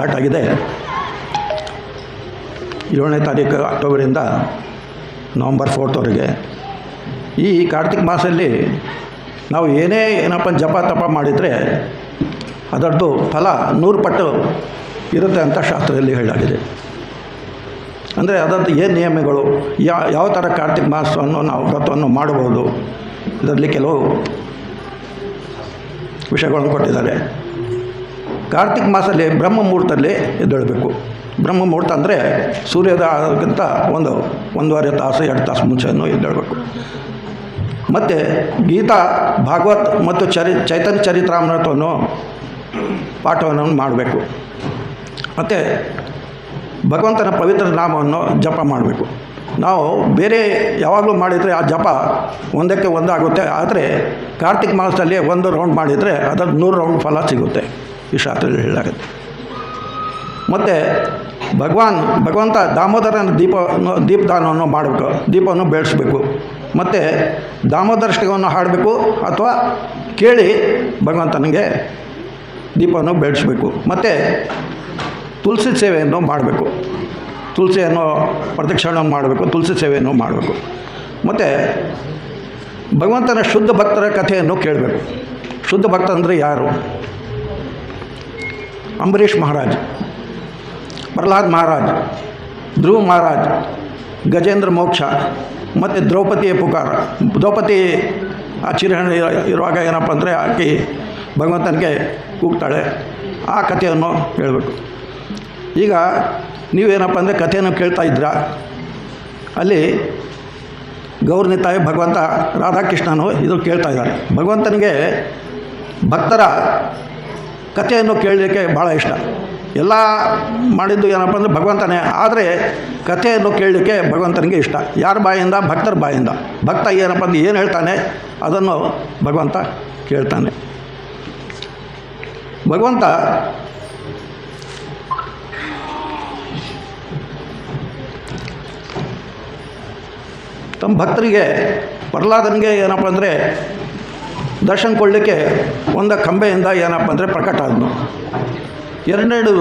Start ಆಗಿದೆ. 7ನೇ ತಾರೀಕು ಅಕ್ಟೋಬರಿಂದ November 4th ಈ ಕಾರ್ತಿಕ ಮಾಸದಲ್ಲಿ ನಾವು ಏನಪ್ಪ ಜಪ ತಪ ಮಾಡಿದರೆ ಅದರದ್ದು ಫಲ 100 ಪಟ್ಟು ಇರುತ್ತೆ ಅಂತ ಶಾಸ್ತ್ರದಲ್ಲಿ ಹೇಳಲಾಗಿದೆ. ಅಂದರೆ ಅದರದ್ದು ಏನು ನಿಯಮಗಳು, ಯಾವ ಥರ ಕಾರ್ತಿಕ ಮಾಸವನ್ನು ನಾವು ವ್ರತವನ್ನು ಮಾಡಬಹುದು, ಇದರಲ್ಲಿ ಕೆಲವು ವಿಷಯಗಳನ್ನು ಕೊಟ್ಟಿದ್ದಾರೆ. ಕಾರ್ತಿಕ ಮಾಸದಲ್ಲಿ ಬ್ರಹ್ಮ ಮುಹೂರ್ತದಲ್ಲಿ ಎದ್ದೇಳಬೇಕು. ಬ್ರಹ್ಮ ಮುಹೂರ್ತ ಅಂದರೆ ಸೂರ್ಯೋದಯಕ್ಕಿಂತ 1.5 ತಾಸು 2 ತಾಸು ಮುಂಚೆಯನ್ನು ಎದ್ದೇಳಬೇಕು. ಮತ್ತು ಗೀತಾ, ಭಾಗವತ್ ಮತ್ತು ಚೈತನ್ಯ ಚರಿತ್ರಾಮೃತವನ್ನು ಪಾಠವನ್ನು ಮಾಡಬೇಕು. ಮತ್ತು ಭಗವಂತನ ಪವಿತ್ರ ನಾಮವನ್ನು ಜಪ ಮಾಡಬೇಕು. ನಾವು ಬೇರೆ ಯಾವಾಗಲೂ ಮಾಡಿದರೆ ಆ ಜಪ ಒಂದಕ್ಕೆ ಒಂದಾಗುತ್ತೆ. ಆದರೆ ಕಾರ್ತಿಕ ಮಾಸದಲ್ಲಿ 1 ರೌಂಡ್ ಮಾಡಿದರೆ ಅದರ 100 ರೌಂಡ್ ಫಲ ಸಿಗುತ್ತೆ, ಈ ಶಾಸ್ತ್ರದಲ್ಲಿ ಹೇಳಲಾಗುತ್ತೆ. ಮತ್ತು ಭಗವಂತ ದಾಮೋದರನ ದೀಪದಾನವನ್ನು ಮಾಡಬೇಕು, ದೀಪವನ್ನು ಬೆಳೆಸಬೇಕು. ಮತ್ತು ದಾಮೋದರಷ್ಟವನ್ನು ಹಾಡಬೇಕು ಅಥವಾ ಕೇಳಿ ಭಗವಂತನಿಗೆ ದೀಪವನ್ನು ಬೆಳೆಸಬೇಕು. ಮತ್ತು ತುಳಸಿ ಸೇವೆಯನ್ನು ಮಾಡಬೇಕು, ತುಳಸಿಯನ್ನು ಪ್ರದಕ್ಷಿಣೆ ಮಾಡಬೇಕು, ತುಳಸಿ ಸೇವೆಯನ್ನು ಮಾಡಬೇಕು. ಮತ್ತು ಭಗವಂತನ ಶುದ್ಧ ಭಕ್ತರ ಕಥೆಯನ್ನು ಕೇಳಬೇಕು. ಶುದ್ಧ ಭಕ್ತ ಅಂದರೆ ಯಾರು? ಅಂಬರೀಷ್ ಮಹಾರಾಜ್, ಪ್ರಹ್ಲಾದ್ ಮಹಾರಾಜ್, ಧ್ರುವ ಮಹಾರಾಜ್, ಗಜೇಂದ್ರ ಮೋಕ್ಷ ಮತ್ತು ದ್ರೌಪದಿಯ ಪುಕಾರ. ದ್ರೌಪದಿ ಆ ಚಿರಹಣಿ ಇರುವಾಗ ಏನಪ್ಪ ಅಂದರೆ ಆಕೆ ಭಗವಂತನಿಗೆ ಕೂಗ್ತಾಳೆ, ಆ ಕಥೆಯನ್ನು ಹೇಳಬೇಕು. ಈಗ ನೀವೇನಪ್ಪ ಅಂದರೆ ಕಥೆಯನ್ನು ಕೇಳ್ತಾ ಇದ್ದೀರಾ, ಅಲ್ಲಿ ಗೌರ್ನಿ ತಾಯಿ ಭಗವಂತ ರಾಧಾಕೃಷ್ಣನು ಇದು ಕೇಳ್ತಾ ಇದ್ದಾರೆ. ಭಗವಂತನಿಗೆ ಭಕ್ತರ ಕಥೆಯನ್ನು ಕೇಳಲಿಕ್ಕೆ ಭಾಳ ಇಷ್ಟ. ಎಲ್ಲ ಮಾಡಿದ್ದು ಏನಪ್ಪ ಅಂದರೆ ಭಗವಂತನೇ, ಆದರೆ ಕಥೆಯನ್ನು ಕೇಳಲಿಕ್ಕೆ ಭಗವಂತನಿಗೆ ಇಷ್ಟ. ಯಾರ ಬಾಯಿಂದ? ಭಕ್ತರ ಬಾಯಿಂದ. ಭಕ್ತ ಏನಪ್ಪ ಅಂದರೆ ಏನು ಹೇಳ್ತಾನೆ ಅದನ್ನು ಭಗವಂತ ಕೇಳ್ತಾನೆ. ಭಗವಂತ ತಮ್ಮ ಭಕ್ತರಿಗೆ, ಪ್ರಹ್ಲಾದನಿಗೆ ಏನಪ್ಪ ಅಂದರೆ ದರ್ಶನ ಕೊಡಲಿಕ್ಕೆ ಒಂದು ಕಂಬೆಯಿಂದ ಏನಪ್ಪ ಅಂದರೆ ಪ್ರಕಟ ಆದನು. ಎರಡನೇದು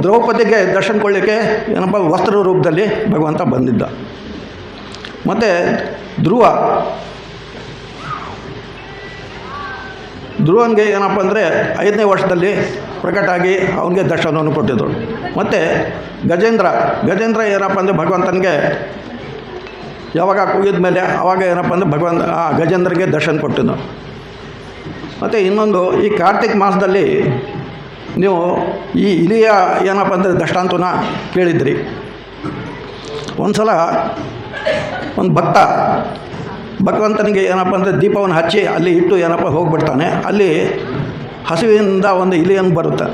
ದ್ರೌಪದಿಗೆ ದರ್ಶನ ಕೊಡಲಿಕ್ಕೆ ಏನಪ್ಪ ವಸ್ತ್ರ ರೂಪದಲ್ಲಿ ಭಗವಂತ ಬಂದಿದ್ದ. ಮತ್ತು ಧ್ರುವನಿಗೆ ಏನಪ್ಪ ಅಂದರೆ 5ನೇ ವರ್ಷದಲ್ಲಿ ಪ್ರಕಟ ಆಗಿ ಅವನಿಗೆ ದರ್ಶನವನ್ನು ಕೊಟ್ಟಿದ್ದರು. ಮತ್ತು ಗಜೇಂದ್ರ ಏನಪ್ಪ ಅಂದರೆ ಭಗವಂತನಿಗೆ ಯಾವಾಗ ಕೂಗಿದ ಮೇಲೆ ಆವಾಗ ಏನಪ್ಪ ಅಂದರೆ ಗಜೇಂದ್ರಗೆ ದರ್ಶನ ಕೊಟ್ಟಿದ್ದು. ಮತ್ತು ಇನ್ನೊಂದು, ಈ ಕಾರ್ತಿಕ ಮಾಸದಲ್ಲಿ ನೀವು ಈ ಇಲಿಯ ಏನಪ್ಪ ಅಂದರೆ ದೃಷ್ಟಾಂತನ ಕೇಳಿದ್ರಿ. ಒಂದು ಸಲ ಒಂದು ಭಕ್ತ ಭಗವಂತನಿಗೆ ಏನಪ್ಪ ಅಂದರೆ ದೀಪವನ್ನು ಹಚ್ಚಿ ಅಲ್ಲಿ ಇಟ್ಟು ಏನಪ್ಪ ಹೋಗಿಬಿಡ್ತಾನೆ. ಅಲ್ಲಿ ಹಸುವಿನಿಂದ ಒಂದು ಇಲಿಯನ್ನು ಬರುತ್ತೆ,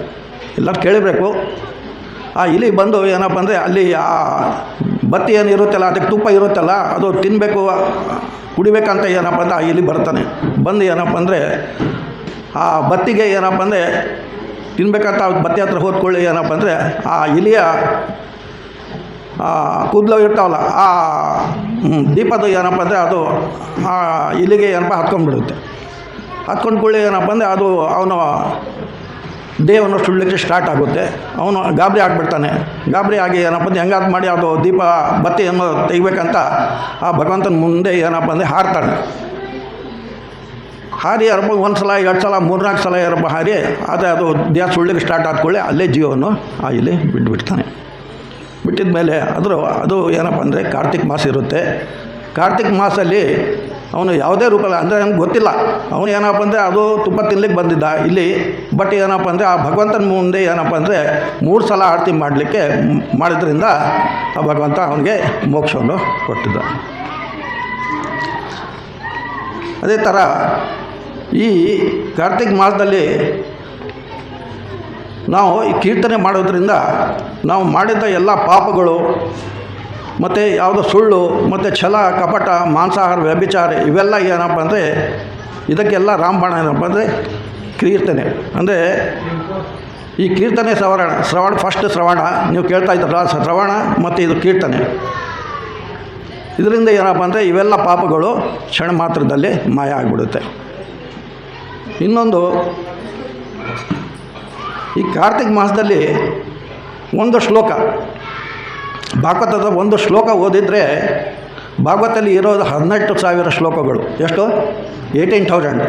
ಎಲ್ಲರೂ ಕೇಳಬೇಕು. ಆ ಇಲಿ ಬಂದು ಏನಪ್ಪ ಅಂದರೆ ಅಲ್ಲಿ ಆ ಬತ್ತಿ ಏನು ಇರುತ್ತಲ್ಲ, ಅದಕ್ಕೆ ತುಪ್ಪ ಇರುತ್ತಲ್ಲ, ಅದು ತಿನ್ನಬೇಕು ಕುಡಿಬೇಕಂತ ಏನಪ್ಪ ಅಂದರೆ ಆ ಇಲಿ ಬರ್ತಾನೆ. ಬಂದು ಏನಪ್ಪ ಅಂದರೆ ಆ ಬತ್ತಿಗೆ ಏನಪ್ಪ ಅಂದರೆ ತಿನ್ಬೇಕಂತ ಬತ್ತಿ ಹತ್ರ ಹೋದ್ಕೊಳ್ಳಿ ಏನಪ್ಪ ಅಂದರೆ ಆ ಇಲಿಯ ಕೂದಲು ಇರ್ತಾವಲ್ಲ, ಆ ದೀಪದ ಏನಪ್ಪ ಅಂದರೆ ಅದು ಆ ಇಲಿಗೆ ಏನಪ್ಪ ಹತ್ಕೊಂಡ್ಬಿಡುತ್ತೆ. ಹತ್ಕೊಂಡ್ಕೊಳ್ಳಿ ಏನಪ್ಪ ಅಂದರೆ ಅದು ಅವನು ದೇಹವನ್ನು ಸುಡಲಿಕ್ಕೆ ಸ್ಟಾರ್ಟ್ ಆಗುತ್ತೆ. ಅವನು ಗಾಬರಿ ಆಗಿಬಿಡ್ತಾನೆ. ಗಾಬರಿ ಆಗಿ ಏನಪ್ಪ ಅಂದರೆ ಹೆಂಗಾದ್ರು ಮಾಡಿ ಅದು ದೀಪ ಬತ್ತಿಯನ್ನು ತೆಗಿಬೇಕಂತ ಆ ಭಗವಂತನ ಮುಂದೆ ಏನಪ್ಪ ಅಂದರೆ ಹಾರ್ತಾನೆ. ಹಾರಿ ಏನಪ್ಪ 1 ಸಲ 2 ಸಲ 3-4 ಸಲ ಏನಪ್ಪ ಹಾರಿ ಆದರೆ ಅದು ದೇಹ ಸುಡಲಿಕ್ಕೆ ಸ್ಟಾರ್ಟ್ ಆದ್ಕೊಳ್ಳಿ ಅಲ್ಲೇ ಜೀವವನ್ನು ಆ ಇಲ್ಲಿ ಬಿಟ್ಬಿಡ್ತಾನೆ. ಬಿಟ್ಟಿದ ಮೇಲೆ ಅದು ಏನಪ್ಪ ಅಂದರೆ ಕಾರ್ತಿಕ ಮಾಸ ಇರುತ್ತೆ. ಕಾರ್ತಿಕ ಮಾಸದಲ್ಲಿ ಅವನು ಯಾವುದೇ ರೂಪಲ್ಲ, ಅಂದರೆ ನಮ್ಗೆ ಗೊತ್ತಿಲ್ಲ ಅವನು ಏನಪ್ಪ ಅಂದರೆ ಅದು ತುಪ್ಪ ತಿನ್ಲಿಕ್ಕೆ ಬಂದಿದ್ದ ಇಲ್ಲಿ. ಬಟ್ ಏನಪ್ಪ ಅಂದರೆ ಆ ಭಗವಂತನ ಮುಂದೆ ಏನಪ್ಪ ಅಂದರೆ 3 ಸಲ ಆರತಿ ಮಾಡಿದ್ರಿಂದ ಆ ಭಗವಂತ ಅವನಿಗೆ ಮೋಕ್ಷವನ್ನು ಕೊಟ್ಟಿದ್ದ. ಅದೇ ಥರ ಈ ಕಾರ್ತಿಕ ಮಾಸದಲ್ಲಿ ನಾವು ಈ ಕೀರ್ತನೆ ಮಾಡೋದ್ರಿಂದ ನಾವು ಮಾಡಿದ ಎಲ್ಲ ಪಾಪಗಳು ಮತ್ತು ಯಾವುದೋ ಸುಳ್ಳು ಮತ್ತು ಛಲ ಕಪಟ ಮಾಂಸಾಹಾರ ವ್ಯಭಿಚಾರ ಇವೆಲ್ಲ ಏನಪ್ಪ ಅಂದರೆ ಇದಕ್ಕೆಲ್ಲ ರಾಮಬಾಣ ಏನಪ್ಪ ಅಂದರೆ ಕೀರ್ತನೆ. ಅಂದರೆ ಈ ಕೀರ್ತನೆ ಶ್ರವಣ ಫಸ್ಟ್ ಶ್ರವಣ ನೀವು ಕೇಳ್ತಾ ಇದ್ದೀರ, ಶ್ರವಣ ಮತ್ತು ಇದು ಕೀರ್ತನೆ. ಇದರಿಂದ ಏನಪ್ಪ ಅಂದರೆ ಇವೆಲ್ಲ ಪಾಪಗಳು ಕ್ಷಣ ಮಾತ್ರದಲ್ಲಿ ಮಾಯ ಆಗಿಬಿಡುತ್ತೆ. ಇನ್ನೊಂದು ಈ ಕಾರ್ತಿಕ ಮಾಸದಲ್ಲಿ ಒಂದು ಶ್ಲೋಕ, ಭಾಗವತದ ಒಂದು ಶ್ಲೋಕ ಓದಿದರೆ ಭಾಗವತದಲ್ಲಿ ಇರೋದು 18,000 ಶ್ಲೋಕಗಳು. ಎಷ್ಟು? 18,000.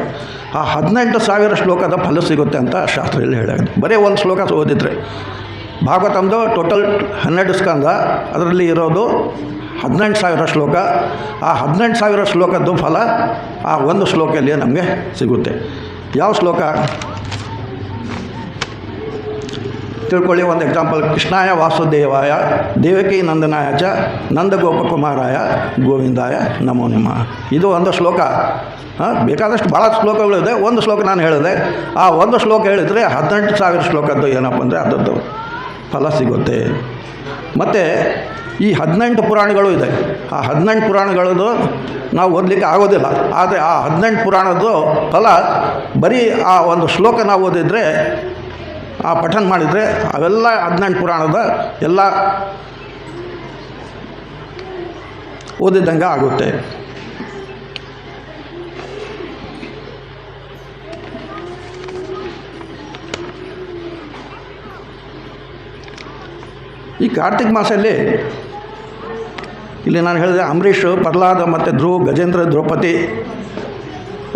ಆ 18,000 ಶ್ಲೋಕದ ಫಲ ಸಿಗುತ್ತೆ ಅಂತ ಶಾಸ್ತ್ರದಲ್ಲಿ ಹೇಳಾಗಿದೆ. ಬರೀ ಒಂದು ಶ್ಲೋಕ ಓದಿದರೆ. ಭಾಗವತಂದು ಟೋಟಲ್ 12 ಸ್ಕಂದ, ಅದರಲ್ಲಿ ಇರೋದು 18,000 ಶ್ಲೋಕ. ಆ 18,000 ಶ್ಲೋಕದ್ದು ಫಲ ಆ ಒಂದು ಶ್ಲೋಕದಲ್ಲಿ ನಮಗೆ ಸಿಗುತ್ತೆ. ಯಾವ ಶ್ಲೋಕ ತಿಳ್ಕೊಳ್ಳಿ. ಒಂದು ಎಕ್ಸಾಂಪಲ್: ಕೃಷ್ಣಾಯ ವಾಸುದೇವಾಯ ದೇವಕಿ ನಂದನಾಯ ಚ ನಂದಗೋಪಕುಮಾರಾಯ ಗೋವಿಂದಾಯ ನಮೋ ನಮಃ. ಇದು ಒಂದು ಶ್ಲೋಕ. ಬೇಕಾದಷ್ಟು ಭಾಳ ಶ್ಲೋಕಗಳಿದೆ. ಒಂದು ಶ್ಲೋಕ ನಾನು ಹೇಳಿದೆ. ಆ ಒಂದು ಶ್ಲೋಕ ಹೇಳಿದರೆ 18,000 ಶ್ಲೋಕದ್ದು ಏನಪ್ಪ ಅಂದರೆ ಅದರದ್ದು ಫಲ ಸಿಗುತ್ತೆ. ಮತ್ತು ಈ 18 ಪುರಾಣಗಳು ಇದೆ. ಆ 18 ಪುರಾಣಗಳದ್ದು ನಾವು ಓದಲಿಕ್ಕೆ ಆಗೋದಿಲ್ಲ. ಆದರೆ ಆ 18 ಪುರಾಣದ್ದು ಫಲ ಬರೀ ಆ ಒಂದು ಶ್ಲೋಕ ನಾವು ಓದಿದರೆ, ಆ ಪಠನ ಮಾಡಿದರೆ ಅವೆಲ್ಲ 18 ಪುರಾಣದ ಎಲ್ಲ ಓದಿದ್ದಂಗೆ ಆಗುತ್ತೆ. ಈ ಕಾರ್ತಿಕ ಮಾಸದಲ್ಲಿ ಇಲ್ಲಿ ನಾನು ಹೇಳಿದೆ, ಅಂಬರೀಷ್, ಪ್ರಹ್ಲಾದ ಮತ್ತು ಧ್ರುವ, ಗಜೇಂದ್ರ, ದ್ರೌಪದಿ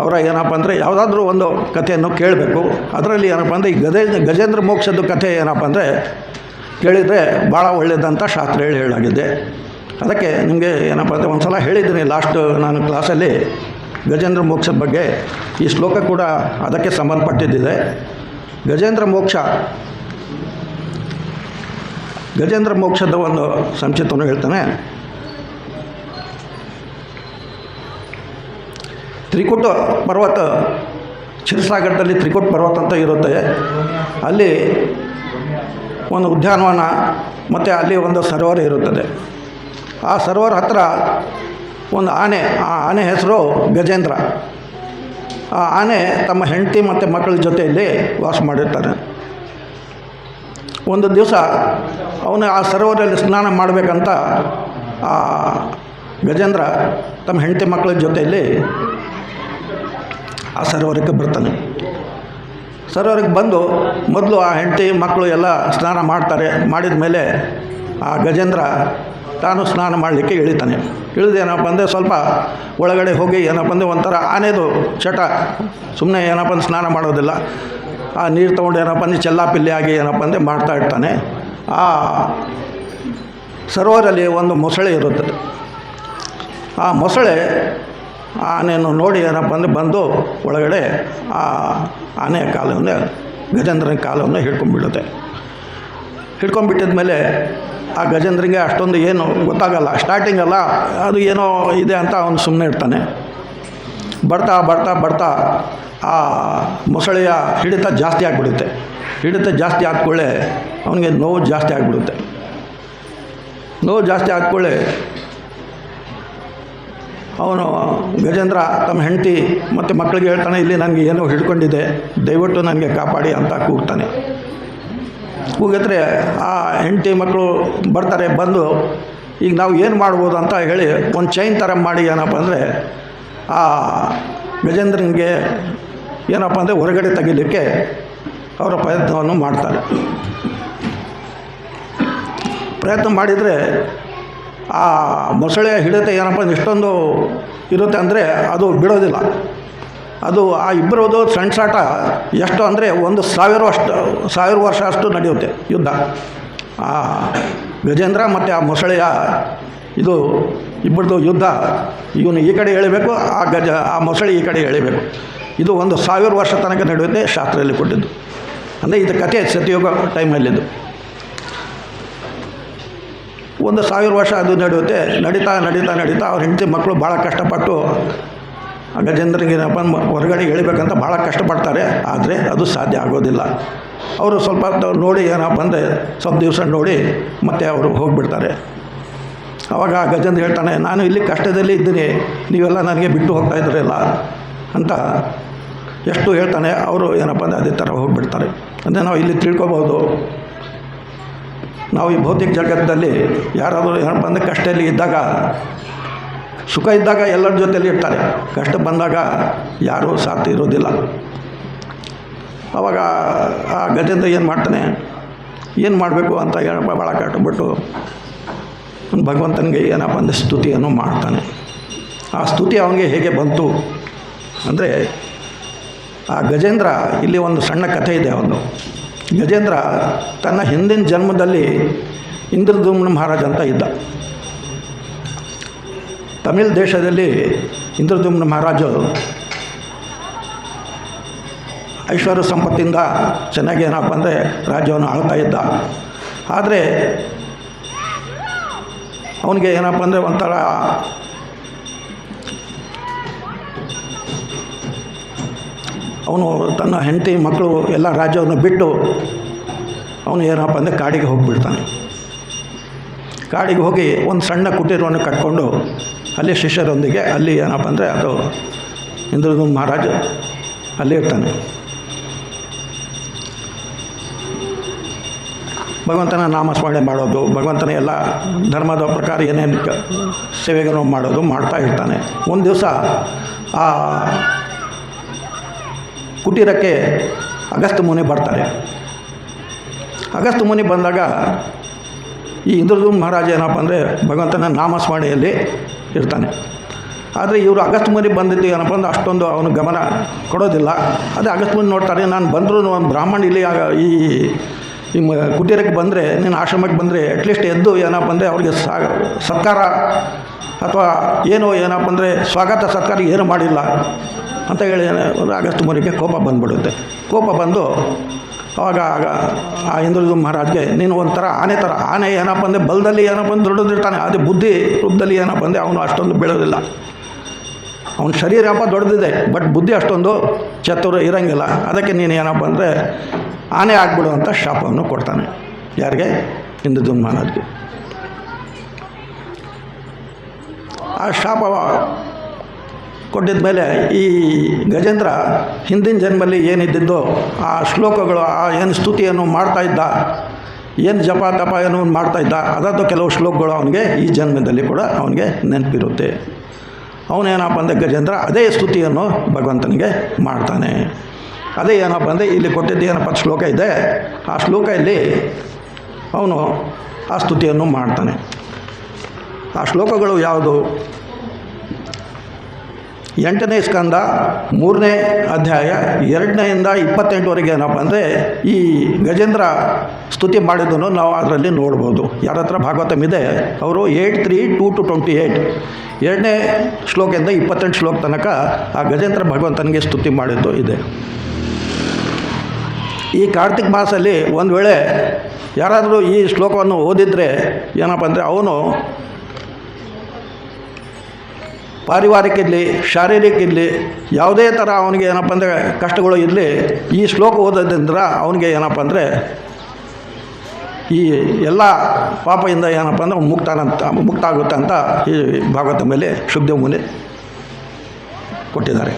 ಅವರ ಏನಪ್ಪ ಅಂದರೆ ಯಾವುದಾದ್ರೂ ಒಂದು ಕಥೆಯನ್ನು ಕೇಳಬೇಕು. ಅದರಲ್ಲಿ ಏನಪ್ಪ ಅಂದರೆ ಈ ಗಜೇಂದ್ರ ಮೋಕ್ಷದ ಕಥೆ ಏನಪ್ಪ ಅಂದರೆ ಕೇಳಿದರೆ ಭಾಳ ಒಳ್ಳೆಯದಂತ ಶಾಸ್ತ್ರ ಹೇಳಾಗಿದೆ. ಅದಕ್ಕೆ ನಿಮಗೆ ಏನಪ್ಪ ಅಂದರೆ ಒಂದು ಸಲ ಹೇಳಿದ್ದೀನಿ ಲಾಸ್ಟ್ ನಾನು ಕ್ಲಾಸಲ್ಲಿ ಗಜೇಂದ್ರ ಮೋಕ್ಷದ ಬಗ್ಗೆ. ಈ ಶ್ಲೋಕ ಕೂಡ ಅದಕ್ಕೆ ಸಂಬಂಧಪಟ್ಟಿದ್ದಿದೆ. ಗಜೇಂದ್ರ ಮೋಕ್ಷದ ಒಂದು ಸಂಚಿತವನ್ನು ಹೇಳ್ತಾನೆ. ತ್ರಿಕೂಟ ಪರ್ವತ, ಕ್ಷೀರಸಾಗರದಲ್ಲಿ ತ್ರಿಕೂಟ ಪರ್ವತ ಅಂತ ಇರುತ್ತೆ. ಅಲ್ಲಿ ಒಂದು ಉದ್ಯಾನವನ ಮತ್ತು ಅಲ್ಲಿ ಒಂದು ಸರೋವರ ಇರುತ್ತದೆ. ಆ ಸರೋವರ ಹತ್ತಿರ ಒಂದು ಆನೆ, ಆ ಆನೆ ಹೆಸರು ಗಜೇಂದ್ರ. ಆ ಆನೆ ತಮ್ಮ ಹೆಂಡತಿ ಮತ್ತು ಮಕ್ಕಳ ಜೊತೆಯಲ್ಲಿ ವಾಸ ಮಾಡಿರ್ತಾನೆ. ಒಂದು ದಿವಸ ಅವನು ಆ ಸರೋವರಲ್ಲಿ ಸ್ನಾನ ಮಾಡಬೇಕಂತ ಆ ಗಜೇಂದ್ರ ತಮ್ಮ ಹೆಂಡತಿ ಮಕ್ಕಳ ಜೊತೆಯಲ್ಲಿ ಆ ಸರೋವರಕ್ಕೆ ಬರ್ತಾನೆ. ಸರೋವರಕ್ಕೆ ಬಂದು ಮೊದಲು ಆ ಹೆಂಡತಿ ಮಕ್ಕಳು ಎಲ್ಲ ಸ್ನಾನ ಮಾಡ್ತಾರೆ. ಮಾಡಿದ ಮೇಲೆ ಆ ಗಜೇಂದ್ರ ತಾನು ಸ್ನಾನ ಮಾಡಲಿಕ್ಕೆ ಇಳಿತಾನೆ. ಇಳಿದೇನಪ್ಪ ಅಂದರೆ ಸ್ವಲ್ಪ ಒಳಗಡೆ ಹೋಗಿ ಏನಪ್ಪ ಅಂದರೆ ಒಂಥರ ಆನೆದು ಚಟ, ಸುಮ್ಮನೆ ಏನಪ್ಪ ಅಂದ್ರೆ ಸ್ನಾನ ಮಾಡೋದಿಲ್ಲ. ಆ ನೀರು ತೊಗೊಂಡು ಏನಪ್ಪ ಅಂದರೆ ಚೆಲ್ಲಾಪಿಲ್ಲಿ ಆಗಿ ಏನಪ್ಪ ಅಂದರೆ ಮಾಡ್ತಾ ಇರ್ತಾನೆ. ಆ ಸರೋವರಲ್ಲಿ ಒಂದು ಮೊಸಳೆ ಇರುತ್ತದೆ. ಆ ಮೊಸಳೆ ಆನೆಯನ್ನು ನೋಡಿ ಏನಪ್ಪ ಅಂದರೆ ಬಂದು ಒಳಗಡೆ ಆ ಆನೆಯ ಕಾಲವನ್ನು, ಗಜೇಂದ್ರನ ಕಾಲವನ್ನು ಹಿಡ್ಕೊಂಡ್ಬಿಟ್ಟಿದ ಮೇಲೆ ಆ ಗಜೇಂದ್ರಿಗೆ ಅಷ್ಟೊಂದು ಏನು ಗೊತ್ತಾಗಲ್ಲ. ಸ್ಟಾರ್ಟಿಂಗಲ್ಲ, ಅದು ಏನೋ ಇದೆ ಅಂತ ಅವನು ಸುಮ್ಮನೆ ಇರ್ತಾನೆ. ಬರ್ತಾ ಬರ್ತಾ ಬರ್ತಾ ಆ ಮೊಸಳೆಯ ಹಿಡಿತ ಜಾಸ್ತಿ ಆಗಿಬಿಡುತ್ತೆ. ಹಿಡಿತ ಜಾಸ್ತಿ ಆದ್ಕೊಳ್ಳೆ ಅವನಿಗೆ ನೋವು ಜಾಸ್ತಿ ಆಗಿಬಿಡುತ್ತೆ. ನೋವು ಜಾಸ್ತಿ ಆದ್ಕೊಳ್ಳೆ ಅವನು ಗಜೇಂದ್ರ ತಮ್ಮ ಹೆಂಡತಿ ಮತ್ತು ಮಕ್ಕಳಿಗೆ ಹೇಳ್ತಾನೆ, ಇಲ್ಲಿ ನನಗೆ ಏನೋ ಹಿಡ್ಕೊಂಡಿದೆ, ದಯವಿಟ್ಟು ನನಗೆ ಕಾಪಾಡಿ ಅಂತ ಕೂಗ್ತಾನೆ. ಕೂಗಿದ್ರೆ ಆ ಹೆಂಡತಿ ಮಕ್ಕಳು ಬರ್ತಾರೆ. ಬಂದು ಈಗ ನಾವು ಏನು ಮಾಡ್ಬೋದು ಅಂತ ಹೇಳಿ ಒಂದು ಚೈನ್ ಥರ ಮಾಡಿ ಏನಪ್ಪ ಅಂದರೆ ಆ ಗಜೇಂದ್ರನಿಗೆ ಏನಪ್ಪ ಅಂದರೆ ಹೊರಗಡೆ ತೆಗಿಲಿಕ್ಕೆ ಅವರ ಪ್ರಯತ್ನವನ್ನು ಮಾಡ್ತಾರೆ. ಪ್ರಯತ್ನ ಮಾಡಿದರೆ ಆ ಮೊಸಳೆಯ ಹಿಡಿತ ಏನಪ್ಪ ಅಂದ್ರೆ ಇಷ್ಟೊಂದು ಇರುತ್ತೆ ಅಂದರೆ ಅದು ಬಿಡೋದಿಲ್ಲ. ಅದು ಆ ಇಬ್ಬರದು ಸಣ್ಣ ಎಷ್ಟು ಅಂದರೆ 1,000 ವರ್ಷ ಅಷ್ಟು ನಡೆಯುತ್ತೆ ಯುದ್ಧ. ಆ ಗಜೇಂದ್ರ ಮತ್ತು ಆ ಮೊಸಳೆಯ ಇದು ಇಬ್ಬರದು ಯುದ್ಧ. ಇವನು ಈ ಕಡೆ ಎಳಿಬೇಕು, ಆ ಮೊಸಳೆ ಈ ಕಡೆ ಎಳಿಬೇಕು. ಇದು 1,000 ವರ್ಷ ತನಕ ನಡೆಯುತ್ತೆ ಶಾಸ್ತ್ರದಲ್ಲಿ ಕೊಟ್ಟಿದ್ದು. ಅಂದರೆ ಇದು ಕಥೆ ಸತ್ಯಯುಗ ಟೈಮಲ್ಲಿದ್ದು. 1,000 ವರ್ಷ ಅದು ನಡೆಯುತ್ತೆ. ನಡೀತಾ ನಡೀತಾ ನಡೀತಾ ಅವ್ರ ಹೆಂಡತಿ ಮಕ್ಕಳು ಭಾಳ ಕಷ್ಟಪಟ್ಟು ಆ ಗಜೇಂದ್ರನಿಗೆ ಏನಪ್ಪ ಹೊರಗಡೆ ಎಳಿಬೇಕಂತ ಭಾಳ ಕಷ್ಟಪಡ್ತಾರೆ. ಆದರೆ ಅದು ಸಾಧ್ಯ ಆಗೋದಿಲ್ಲ. ಅವರು ಸ್ವಲ್ಪ ನೋಡಿ ಏನಪ್ಪ ಅಂದರೆ ಸ್ವಲ್ಪ ದಿವಸ ನೋಡಿ ಮತ್ತೆ ಅವರು ಹೋಗಿಬಿಡ್ತಾರೆ. ಆವಾಗ ಗಜೇಂದ್ರ ಹೇಳ್ತಾನೆ, ನಾನು ಇಲ್ಲಿ ಕಷ್ಟದಲ್ಲಿ ಇದ್ದೀನಿ, ನೀವೆಲ್ಲ ನನಗೆ ಬಿಟ್ಟು ಹೋಗ್ತಾ ಇದ್ರಲ್ಲ ಅಂತ ಎಷ್ಟು ಹೇಳ್ತಾನೆ. ಅವರು ಏನಪ್ಪ ಅಂದರೆ ಅದೇ ಥರ ಹೋಗಿಬಿಡ್ತಾರೆ. ಅಂದರೆ ನಾವು ಇಲ್ಲಿ ತಿಳ್ಕೊಬೋದು, ನಾವು ಈ ಭೌತಿಕ ಜಗತ್ತಲ್ಲಿ ಯಾರಾದರೂ ಏನಪ್ಪ ಅಂದರೆ ಕಷ್ಟದಲ್ಲಿ ಇದ್ದಾಗ, ಸುಖ ಇದ್ದಾಗ ಎಲ್ಲರ ಜೊತೆಯಲ್ಲಿ ಇರ್ತಾರೆ, ಕಷ್ಟ ಬಂದಾಗ ಯಾರೂ ಸಾಥ್ ಇರೋದಿಲ್ಲ. ಆವಾಗ ಆ ಗಜೇಂದ್ರ ಏನು ಮಾಡ್ತಾನೆ, ಏನು ಮಾಡಬೇಕು ಅಂತ ಭಾಳ ಕಷ್ಟಪಟ್ಟು ಭಗವಂತನಿಗೆ ಏನಪ್ಪ ಅಂದರೆ ಸ್ತುತಿಯನ್ನು ಮಾಡ್ತಾನೆ. ಆ ಸ್ತುತಿ ಅವನಿಗೆ ಹೇಗೆ ಬಂತು ಅಂದರೆ, ಆ ಗಜೇಂದ್ರ, ಇಲ್ಲಿ ಒಂದು ಸಣ್ಣ ಕಥೆ ಇದೆ. ಅವನು ಗಜೇಂದ್ರ ತನ್ನ ಹಿಂದಿನ ಜನ್ಮದಲ್ಲಿ ಇಂದ್ರದ್ಯುಮ್ನ ಮಹಾರಾಜ ಅಂತ ಇದ್ದ. ತಮಿಳ್ ದೇಶದಲ್ಲಿ ಇಂದ್ರದ್ಯುಮ್ನ ಮಹಾರಾಜು ಐಶ್ವರ್ಯ ಸಂಪತ್ತಿಂದ ಚೆನ್ನಾಗಿ ಏನಪ್ಪ ಅಂದರೆ ರಾಜ್ಯವನ್ನು ಆಳ್ತಾ ಇದ್ದ. ಆದರೆ ಅವನಿಗೆ ಏನಪ್ಪ ಅಂದರೆ ಒಂಥರ ಅವನು ತನ್ನ ಹೆಂಡತಿ ಮಕ್ಕಳು ಎಲ್ಲ ರಾಜ್ಯವನ್ನು ಬಿಟ್ಟು ಅವನು ಏನಪ್ಪ ಅಂದರೆ ಕಾಡಿಗೆ ಹೋಗಿಬಿಡ್ತಾನೆ. ಕಾಡಿಗೆ ಹೋಗಿ ಒಂದು ಸಣ್ಣ ಕುಟೀರವನ್ನು ಕಟ್ಕೊಂಡು ಅಲ್ಲಿ ಶಿಷ್ಯರೊಂದಿಗೆ ಅಲ್ಲಿ ಏನಪ್ಪ ಅಂದರೆ ಅದು ಇಂದ್ರದ್ಯುಮ್ನ ಮಹಾರಾಜ ಅಲ್ಲೇ ಇರ್ತಾನೆ. ಭಗವಂತನ ನಾಮಸ್ಮರಣೆ ಮಾಡೋದು, ಭಗವಂತನ ಎಲ್ಲ ಧರ್ಮದ ಪ್ರಕಾರ ಏನೇನು ಸೇವೆಗಳನ್ನು ಮಾಡೋದು ಮಾಡ್ತಾ ಇರ್ತಾನೆ. ಒಂದು ದಿವಸ ಆ ಕುಟೀರಕ್ಕೆ ಅಗಸ್ತ್ಯ ಮುನಿ ಬರ್ತಾರೆ. ಅಗಸ್ತ್ಯ ಮುನಿ ಬಂದಾಗ ಈ ಇಂದ್ರದ್ಯುಮ್ನ ಮಹಾರಾಜ ಏನಪ್ಪ ಅಂದರೆ ಭಗವಂತನ ನಾಮಸ್ಮರಣೆಯಲ್ಲಿ ಇರ್ತಾನೆ. ಆದರೆ ಇವರು ಅಗಸ್ತ್ಯ ಮುನಿ ಬಂದಿದ್ದು ಏನಪ್ಪ ಅಂದ್ರೆ ಅಷ್ಟೊಂದು ಅವನು ಗಮನ ಕೊಡೋದಿಲ್ಲ. ಅದೇ ಅಗಸ್ತ್ಯ ಮುನಿ ನೋಡ್ತಾರೆ, ನಾನು ಬಂದರೂ ಒಂದು ಬ್ರಾಹ್ಮಣ ಇಲ್ಲಿ ಈ ಕುಟೀರಕ್ಕೆ ಬಂದರೆ, ನೀನು ಆಶ್ರಮಕ್ಕೆ ಬಂದರೆ ಅಟ್ಲೀಸ್ಟ್ ಎದ್ದು ಏನಪ್ಪ ಅಂದರೆ ಅವ್ರಿಗೆ ಸತ್ಕಾರ ಅಥವಾ ಏನಪ್ಪ ಅಂದರೆ ಸ್ವಾಗತ ಸತ್ಕಾರ ಏನು ಮಾಡಿಲ್ಲ ಅಂತ ಹೇಳಿ ಅಗಸ್ತ್ಯ ಮುನಿಗೆ ಕೋಪ ಬಂದುಬಿಡುತ್ತೆ. ಕೋಪ ಬಂದು ಅವಾಗ ಆ ಇಂದ್ರದ್ಯುಮ್ನ ಮಹಾರಾಜ್ಗೆ, ನೀನು ಒಂಥರ ಆನೆ ಏನಪ್ಪ ಅಂದರೆ ಬಲದಲ್ಲಿ ಏನಪ್ಪ ಅಂದ್ರೆ ದೊಡ್ಡದಿರ್ತಾನೆ, ಅದೇ ಬುದ್ಧಿ ರೂಪದಲ್ಲಿ ಏನಪ್ಪ ಅಂದರೆ ಅವನು ಅಷ್ಟೊಂದು ಬೆಳೆಯೋದಿಲ್ಲ. ಅವನ ಶರೀರ ಏನಪ್ಪ ದೊಡ್ಡದಿದೆ, ಬಟ್ ಬುದ್ಧಿ ಅಷ್ಟೊಂದು ಚತುರ ಇರೋಂಗಿಲ್ಲ. ಅದಕ್ಕೆ ನೀನು ಏನಪ್ಪ ಅಂದರೆ ಆನೆ ಆಗ್ಬಿಡು ಅಂತ ಶಾಪವನ್ನು ಕೊಡ್ತಾನೆ. ಯಾರಿಗೆ? ಇಂದ್ರದ್ಯುಮ್ನ ಮಹಾರಾಜ್ಗೆ. ಆ ಶಾಪ ಕೊಟ್ಟಿದ ಮೇಲೆ ಈ ಗಜೇಂದ್ರ ಹಿಂದಿನ ಜನ್ಮದಲ್ಲಿ ಏನಿದ್ದಿದ್ದೋ ಆ ಶ್ಲೋಕಗಳು, ಆ ಏನು ಸ್ತುತಿಯನ್ನು ಮಾಡ್ತಾಯಿದ್ದ, ಏನು ಜಪ ತಪ ಏನು ಮಾಡ್ತಾಯಿದ್ದ, ಅದರದ್ದು ಕೆಲವು ಶ್ಲೋಕಗಳು ಅವನಿಗೆ ಈ ಜನ್ಮದಲ್ಲಿ ಕೂಡ ಅವನಿಗೆ ನೆನಪಿರುತ್ತೆ. ಅವನೇನಪ್ಪ ಅಂದರೆ ಗಜೇಂದ್ರ ಅದೇ ಸ್ತುತಿಯನ್ನು ಭಗವಂತನಿಗೆ ಮಾಡ್ತಾನೆ. ಅದೇ ಏನಪ್ಪ ಅಂದರೆ ಇಲ್ಲಿ ಕೊಟ್ಟಿದ್ದು ಏನಪ್ಪ ಶ್ಲೋಕ ಇದೆ, ಆ ಶ್ಲೋಕ ಇಲ್ಲಿ ಅವನು ಆ ಸ್ತುತಿಯನ್ನು ಮಾಡ್ತಾನೆ. ಆ ಶ್ಲೋಕಗಳು ಯಾವುದು? 8ನೇ ಸ್ಕಂದ 3ನೇ ಅಧ್ಯಾಯ 2ರಿಂದ 28ವರೆಗೆ ಏನಪ್ಪ ಅಂದರೆ ಈ ಗಜೇಂದ್ರ ಸ್ತುತಿ ಮಾಡಿದ್ದನ್ನು ನಾವು ಅದರಲ್ಲಿ ನೋಡ್ಬೋದು. ಯಾರ ಹತ್ರ ಭಾಗವತಮ್ ಇದೆ ಅವರು 8:3-28 2ನೇ ಶ್ಲೋಕದಿಂದ 28 ಶ್ಲೋಕ ತನಕ ಆ ಗಜೇಂದ್ರ ಭಗವಂತನಿಗೆ ಸ್ತುತಿ ಮಾಡಿದ್ದು ಇದೆ. ಈ ಕಾರ್ತಿಕ್ ಮಾಸದಲ್ಲಿ ಒಂದು ವೇಳೆ ಯಾರಾದರೂ ಈ ಶ್ಲೋಕವನ್ನು ಓದಿದರೆ ಏನಪ್ಪ ಅಂದರೆ ಅವನು ಪಾರಿವಾರಿಕ ಇರಲಿ, ಶಾರೀರಿಕ ಇರಲಿ, ಯಾವುದೇ ಥರ ಅವನಿಗೆ ಏನಪ್ಪ ಅಂದರೆ ಕಷ್ಟಗಳು ಇರಲಿ, ಈ ಶ್ಲೋಕ ಓದೋದ್ರಿಂದ ಅವನಿಗೆ ಏನಪ್ಪ ಅಂದರೆ ಈ ಎಲ್ಲ ಪಾಪದಿಂದ ಏನಪ್ಪ ಅಂದರೆ ಮುಕ್ತ ಆಗುತ್ತೆ ಅಂತ ಈ ಭಾಗವತ ಮೇಲೆ ಶುದ್ಧ ಮುನಿ ಕೊಟ್ಟಿದ್ದಾರೆ.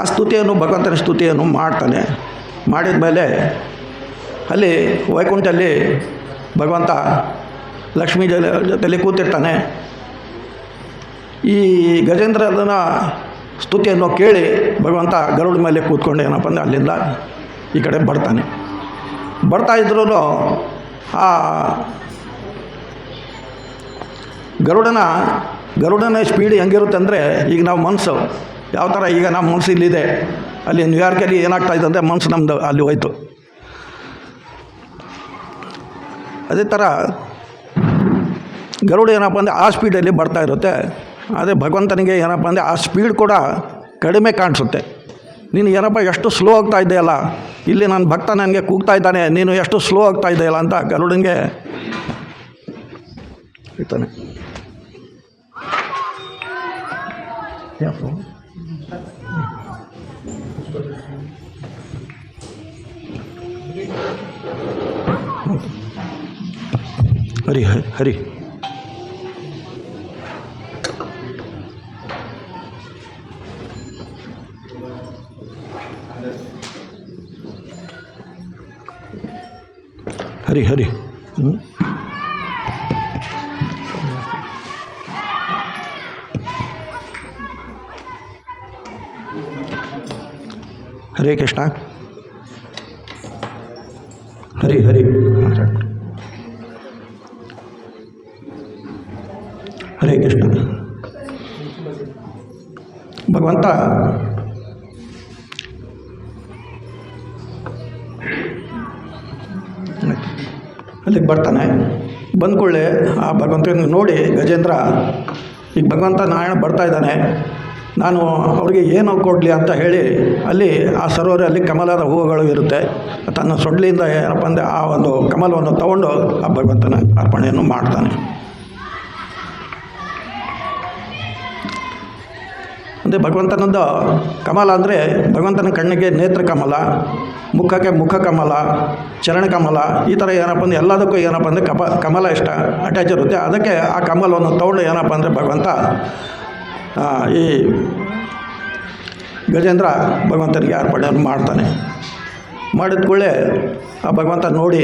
ಆ ಸ್ತುತಿಯನ್ನು, ಭಗವಂತನ ಸ್ತುತಿಯನ್ನು ಮಾಡ್ತಾನೆ. ಮಾಡಿದ ಮೇಲೆ ಅಲ್ಲಿ ವೈಕುಂಠಲ್ಲಿ ಭಗವಂತ ಲಕ್ಷ್ಮೀ ಜೊತೆಯಲ್ಲಿ ಕೂತಿರ್ತಾನೆ. ಈ ಗಜೇಂದ್ರನ ಸ್ತುತಿಯನ್ನು ಕೇಳಿ ಭಗವಂತ ಗರುಡ ಮೇಲೆ ಕೂತ್ಕೊಂಡು ಏನಪ್ಪ ಅಂದರೆ ಅಲ್ಲಿಂದ ಈ ಕಡೆ ಬರ್ತಾನೆ. ಬರ್ತಾಯಿದ್ರೂ ಆ ಗರುಡನ ಸ್ಪೀಡ್ ಹೆಂಗಿರುತ್ತೆ ಅಂದರೆ, ಈಗ ನಾವು ಮನಸ್ಸು ಯಾವ ಥರ ಈಗ ನಮ್ಮ ಮನಸ್ಸು ಇಲ್ಲಿದೆ, ಅಲ್ಲಿ ನ್ಯೂಯಾರ್ಕಲ್ಲಿ ಏನಾಗ್ತಾಯಿದೆ ಅಂದರೆ ಮನಸ್ಸು ನಮ್ಮದು ಅಲ್ಲಿ ಹೋಯ್ತು. ಅದೇ ಥರ ಗರುಡ ಏನಪ್ಪ ಅಂದರೆ ಆ ಸ್ಪೀಡಲ್ಲಿ ಬರ್ತಾ ಇರುತ್ತೆ. ಆದರೆ ಭಗವಂತನಿಗೆ ಏನಪ್ಪ ಅಂದರೆ ಆ ಸ್ಪೀಡ್ ಕೂಡ ಕಡಿಮೆ ಕಾಣಿಸುತ್ತೆ. ನೀನು ಏನಪ್ಪ ಎಷ್ಟು ಸ್ಲೋ ಆಗ್ತಾ ಇದೆಯಲ್ಲ, ಇಲ್ಲಿ ನನ್ನ ಭಕ್ತ ನನಗೆ ಕೂಗ್ತಾ ಇದ್ದಾನೆ, ನೀನು ಎಷ್ಟು ಸ್ಲೋ ಆಗ್ತಾ ಇದೆಯಲ್ಲ ಅಂತ ಗರುಡನಿಗೆ ಇರ್ತಾನೆ. ಹರಿ ಹರಿ ಹರಿ ಹರಿ ಹರೇ ಕೃಷ್ಣ. ಹರಿ ಹರಿ ಹರೇ ಕೃಷ್ಣ. ಭಗವಂತ ಅಲ್ಲಿಗೆ ಬರ್ತಾನೆ. ಬಂದ್ಕೊಳ್ಳೆ ಆ ಭಗವಂತನ ನೋಡಿ ಗಜೇಂದ್ರ, ಈಗ ಭಗವಂತ ನಾರಾಯಣ ಬರ್ತಾ ಇದ್ದಾನೆ, ನಾನು ಅವ್ರಿಗೆ ಏನು ಕೊಡಲಿ ಅಂತ ಹೇಳಿ ಅಲ್ಲಿ ಆ ಸರೋವರಲ್ಲಿ ಕಮಲದ ಹೂವುಗಳು ಇರುತ್ತೆ. ತನ್ನ ಸೊಡ್ಲಿಂದ ಏನಪ್ಪ ಅಂದರೆ ಆ ಒಂದು ಕಮಲವನ್ನು ತಗೊಂಡು ಆ ಭಗವಂತನ ಅರ್ಪಣೆಯನ್ನು ಮಾಡ್ತಾನೆ. ಅಂದರೆ ಭಗವಂತನದ್ದು ಕಮಲ ಅಂದರೆ ಭಗವಂತನ ಕಣ್ಣಿಗೆ ನೇತ್ರ ಕಮಲ, ಮುಖಕ್ಕೆ ಮುಖ ಕಮಲ, ಚರಣ ಕಮಲ, ಈ ಥರ ಏನಪ್ಪ ಅಂದರೆ ಎಲ್ಲದಕ್ಕೂ ಏನಪ್ಪ ಅಂದರೆ ಕಮಲ ಇಷ್ಟ ಅಟ್ಯಾಚ್ ಇರುತ್ತೆ. ಅದಕ್ಕೆ ಆ ಕಮಲವನ್ನು ತಗೊಂಡು ಏನಪ್ಪ ಅಂದರೆ ಭಗವಂತ ಈ ಗಜೇಂದ್ರ ಭಗವಂತನಿಗೆ ಅರ್ಪಣೆಯನ್ನು ಮಾಡ್ತಾನೆ. ಮಾಡಿದ ಕೂಡಲೇ ಆ ಭಗವಂತ ನೋಡಿ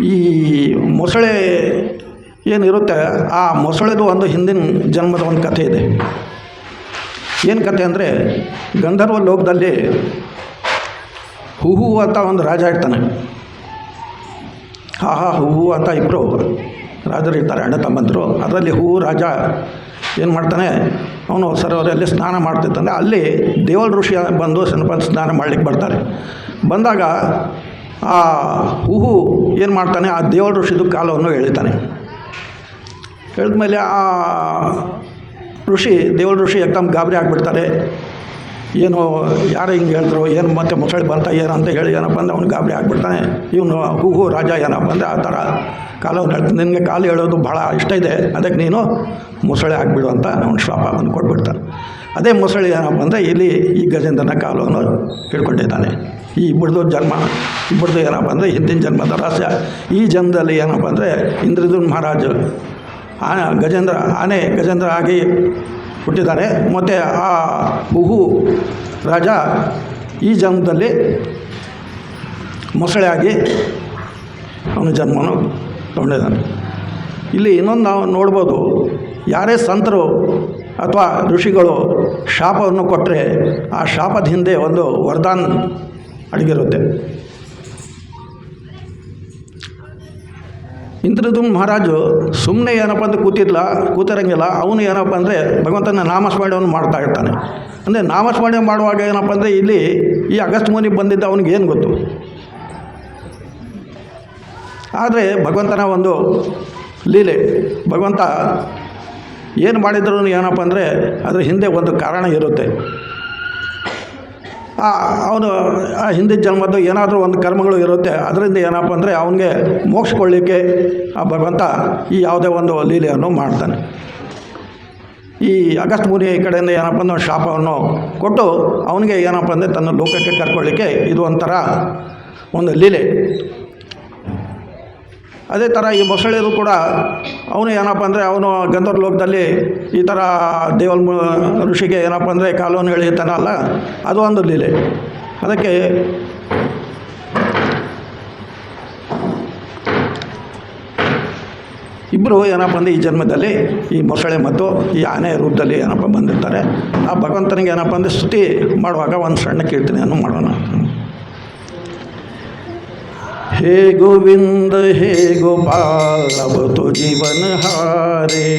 ಈ ಮೊಸಳೆ ಏನಿರುತ್ತೆ ಆ ಮೊಸಳೆದು ಒಂದು ಹಿಂದಿನ ಜನ್ಮದ ಒಂದು ಕಥೆ ಇದೆ. ಏನು ಕಥೆ ಅಂದರೆ ಗಂಧರ್ವ ಲೋಕದಲ್ಲಿ ಹುಹು ಅಂತ ಒಂದು ರಾಜ ಇರ್ತಾನೆ. ಆಹಾ ಹುಹು ಅಂತ ಇಬ್ಬರು ರಾಜರು ಇರ್ತಾರೆ, ಅಣ್ಣ ತಮ್ಮಂದರು. ಅದರಲ್ಲಿ ಹೂ ರಾಜ ಏನು ಮಾಡ್ತಾನೆ, ಅವನು ಸರೋವರಲ್ಲಿ ಸ್ನಾನ ಮಾಡ್ತಿರ್ತಾನೆ. ಅಲ್ಲಿ ದೇವಳ ಋಷಿ ಬಂದು ಸ್ನಾನ ಮಾಡಲಿಕ್ಕೆ ಬರ್ತಾರೆ. ಬಂದಾಗ ಆ ಹುಹು ಏನು ಮಾಡ್ತಾನೆ, ಆ ದೇವಳ ಋಷಿದು ಕಾಲವನ್ನು ಎಳಿತಾನೆ. ಹೇಳಿದ್ಮೇಲೆ ಆ ದೇವಳ ಋಷಿ ಏಕದಮ್ ಗಾಬರಿ ಆಗಿಬಿಡ್ತಾರೆ. ಏನು ಯಾರು ಹಿಂಗೆ ಹೇಳಿದ್ರು, ಏನು ಮತ್ತೆ ಮೊಸಳೆ ಬಂತ ಏನು ಅಂತ ಹೇಳಿ ಏನಪ್ಪ ಅಂದರೆ ಅವ್ನು ಗಾಬರಿ ಆಗಿಬಿಡ್ತಾನೆ. ಇವನು ಹುಹು ರಾಜ ಏನಪ್ಪ ಅಂದರೆ ಆ ಥರ ಕಾಲವನ್ನು ಹೇಳ್ತಾನೆ, ನಿನಗೆ ಕಾಲು ಹೇಳೋದು ಭಾಳ ಇಷ್ಟ ಇದೆ, ಅದಕ್ಕೆ ನೀನು ಮೊಸಳೆ ಆಗಿಬಿಡು ಅಂತ ಅವ್ನು ಶಾಪವನ್ನು ಕೊಟ್ಬಿಡ್ತಾನೆ. ಅದೇ ಮೊಸಳೆ ಏನಪ್ಪ ಅಂದರೆ ಇಲ್ಲಿ ಈ ಗಜೇಂದ್ರನ ಕಾಲವನ್ನು ಹಿಡ್ಕೊಂಡಿದ್ದಾನೆ. ಈ ಇಬ್ಬರದು ಏನಪ್ಪ ಅಂದರೆ ಹಿಂದಿನ ಜನ್ಮದ ರಹಸ್ಯ. ಈ ಜನ್ಮದಲ್ಲಿ ಏನಪ್ಪ ಅಂದರೆ ಇಂದ್ರದ್ಯುಮ್ನ ಮಹಾರಾಜ ಗಜೇಂದ್ರ ಆಗಿ ಹುಟ್ಟಿದ್ದಾರೆ. ಮತ್ತು ಆ ಹುಹು ರಾಜ ಈ ಜನ್ಮದಲ್ಲಿ ಮೊಸಳೆ ಆಗಿ ಅವನ ಜನ್ಮವನ್ನು ತಗೊಂಡಿದ್ದಾನೆ. ಇಲ್ಲಿ ಇನ್ನೊಂದು ನಾವು ನೋಡ್ಬೋದು, ಯಾರೇ ಸಂತರು ಅಥವಾ ಋಷಿಗಳು ಶಾಪವನ್ನು ಕೊಟ್ಟರೆ ಆ ಶಾಪದ ಹಿಂದೆ ಒಂದು ವರದಾನ ಅಡಗಿರುತ್ತೆ. ಇಂದ್ರದ್ಯುಮ್ನ ಮಹಾರಾಜು ಸುಮ್ಮನೆ ಏನಪ್ಪ ಅಂದರೆ ಕೂತಿರಂಗಿಲ್ಲ. ಅವನು ಏನಪ್ಪ ಅಂದರೆ ಭಗವಂತನ ನಾಮಸ್ಮರಣೆಯನ್ನು ಮಾಡ್ತಾ ಇರ್ತಾನೆ. ಅಂದರೆ ನಾಮಸ್ಮರಣೆ ಮಾಡುವಾಗ ಏನಪ್ಪ ಅಂದರೆ ಇಲ್ಲಿ ಈ ಅಗಸ್ತ್ಯ ಮುನಿ ಬಂದಿದ್ದ ಅವನಿಗೇನು ಗೊತ್ತು. ಆದರೆ ಭಗವಂತನ ಒಂದು ಲೀಲೆ, ಭಗವಂತ ಏನು ಮಾಡಿದ್ರು ಏನಪ್ಪ ಅಂದರೆ ಅದರ ಹಿಂದೆ ಒಂದು ಕಾರಣ ಇರುತ್ತೆ. ಅವನು ಆ ಹಿಂದಿನ ಜನ್ಮದ್ದು ಏನಾದರೂ ಒಂದು ಕರ್ಮಗಳು ಇರುತ್ತೆ. ಅದರಿಂದ ಏನಪ್ಪ ಅಂದರೆ ಅವನಿಗೆ ಮೋಕ್ಷ ಕೊಡಲಿಕ್ಕೆ ಆ ಭಗವಂತ ಈ ಯಾವುದೇ ಒಂದು ಲೀಲೆಯನ್ನು ಮಾಡ್ತಾನೆ. ಈ ಅಗಸ್ತ್ಯ ಮುನಿ ಕಡೆಯಿಂದ ಏನಪ್ಪ ಅಂದರೆ ಶಾಪವನ್ನು ಕೊಟ್ಟು ಅವನಿಗೆ ಏನಪ್ಪ ಅಂದರೆ ತನ್ನ ಲೋಕಕ್ಕೆ ಕರ್ಕೊಳ್ಳಿಕ್ಕೆ ಇದು ಒಂಥರ ಒಂದು ಲೀಲೆ. ಅದೇ ಥರ ಈ ಮೊಸಳೆದು ಕೂಡ ಅವನು ಏನಪ್ಪ ಅಂದರೆ ಅವನು ಗಂಧರ್ವ ಲೋಕದಲ್ಲಿ ಈ ಥರ ದೇವಲ್ ಋಷಿಗೆ ಏನಪ್ಪ ಅಂದರೆ ಕಾಲವನ್ನು ಎಳೆಯುತ್ತಾನಲ್ಲ, ಅದು ಒಂದು ಲೀಲೆ. ಅದಕ್ಕೆ ಇಬ್ಬರು ಏನಪ್ಪ ಅಂದರೆ ಈ ಜನ್ಮದಲ್ಲಿ ಈ ಮೊಸಳೆ ಮತ್ತು ಈ ಆನೆ ರೂಪದಲ್ಲಿ ಏನಪ್ಪ ಬಂದಿರ್ತಾರೆ. ಆ ಭಗವಂತನಿಗೆ ಏನಪ್ಪ ಅಂದರೆ ಸ್ತುತಿ ಮಾಡುವಾಗ ಒಂದು ಸಣ್ಣ ಕೀರ್ತನೆಯನ್ನು ಮಾಡೋಣ. हे गोविंद हे गोपाल अब तो जीवन हारे,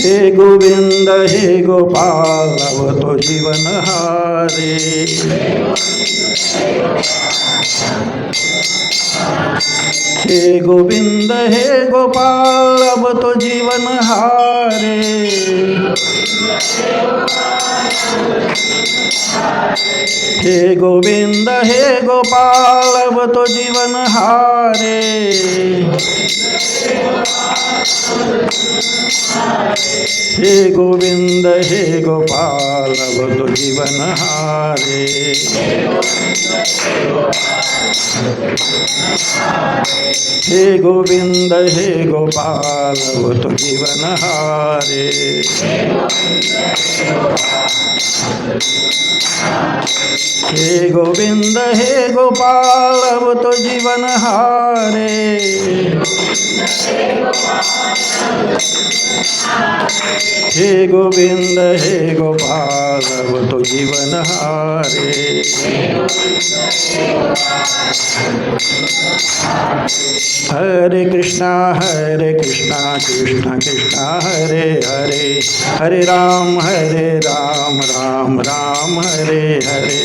हे गोविंद हे गोपाल अब तो जीवन हारे, हे गोविंद हे गोपाल अब तो जीवन हारे, हे गोविंद हे गोपाल अब तो जीवन हारे, हे गोविंद हे गोपाल अब तो जीवन हारे, हे गोविंद हे गोपाल वो तो जीवन हारे। हे गोविंद हे गोपाल वो तो जीवन हारे। हे गोविंद हे गोपाल वो तो जीवन हारे। हरे कृष्णा कृष्णा कृष्णा हरे हरे, हरे राम राम राम हरे हरे।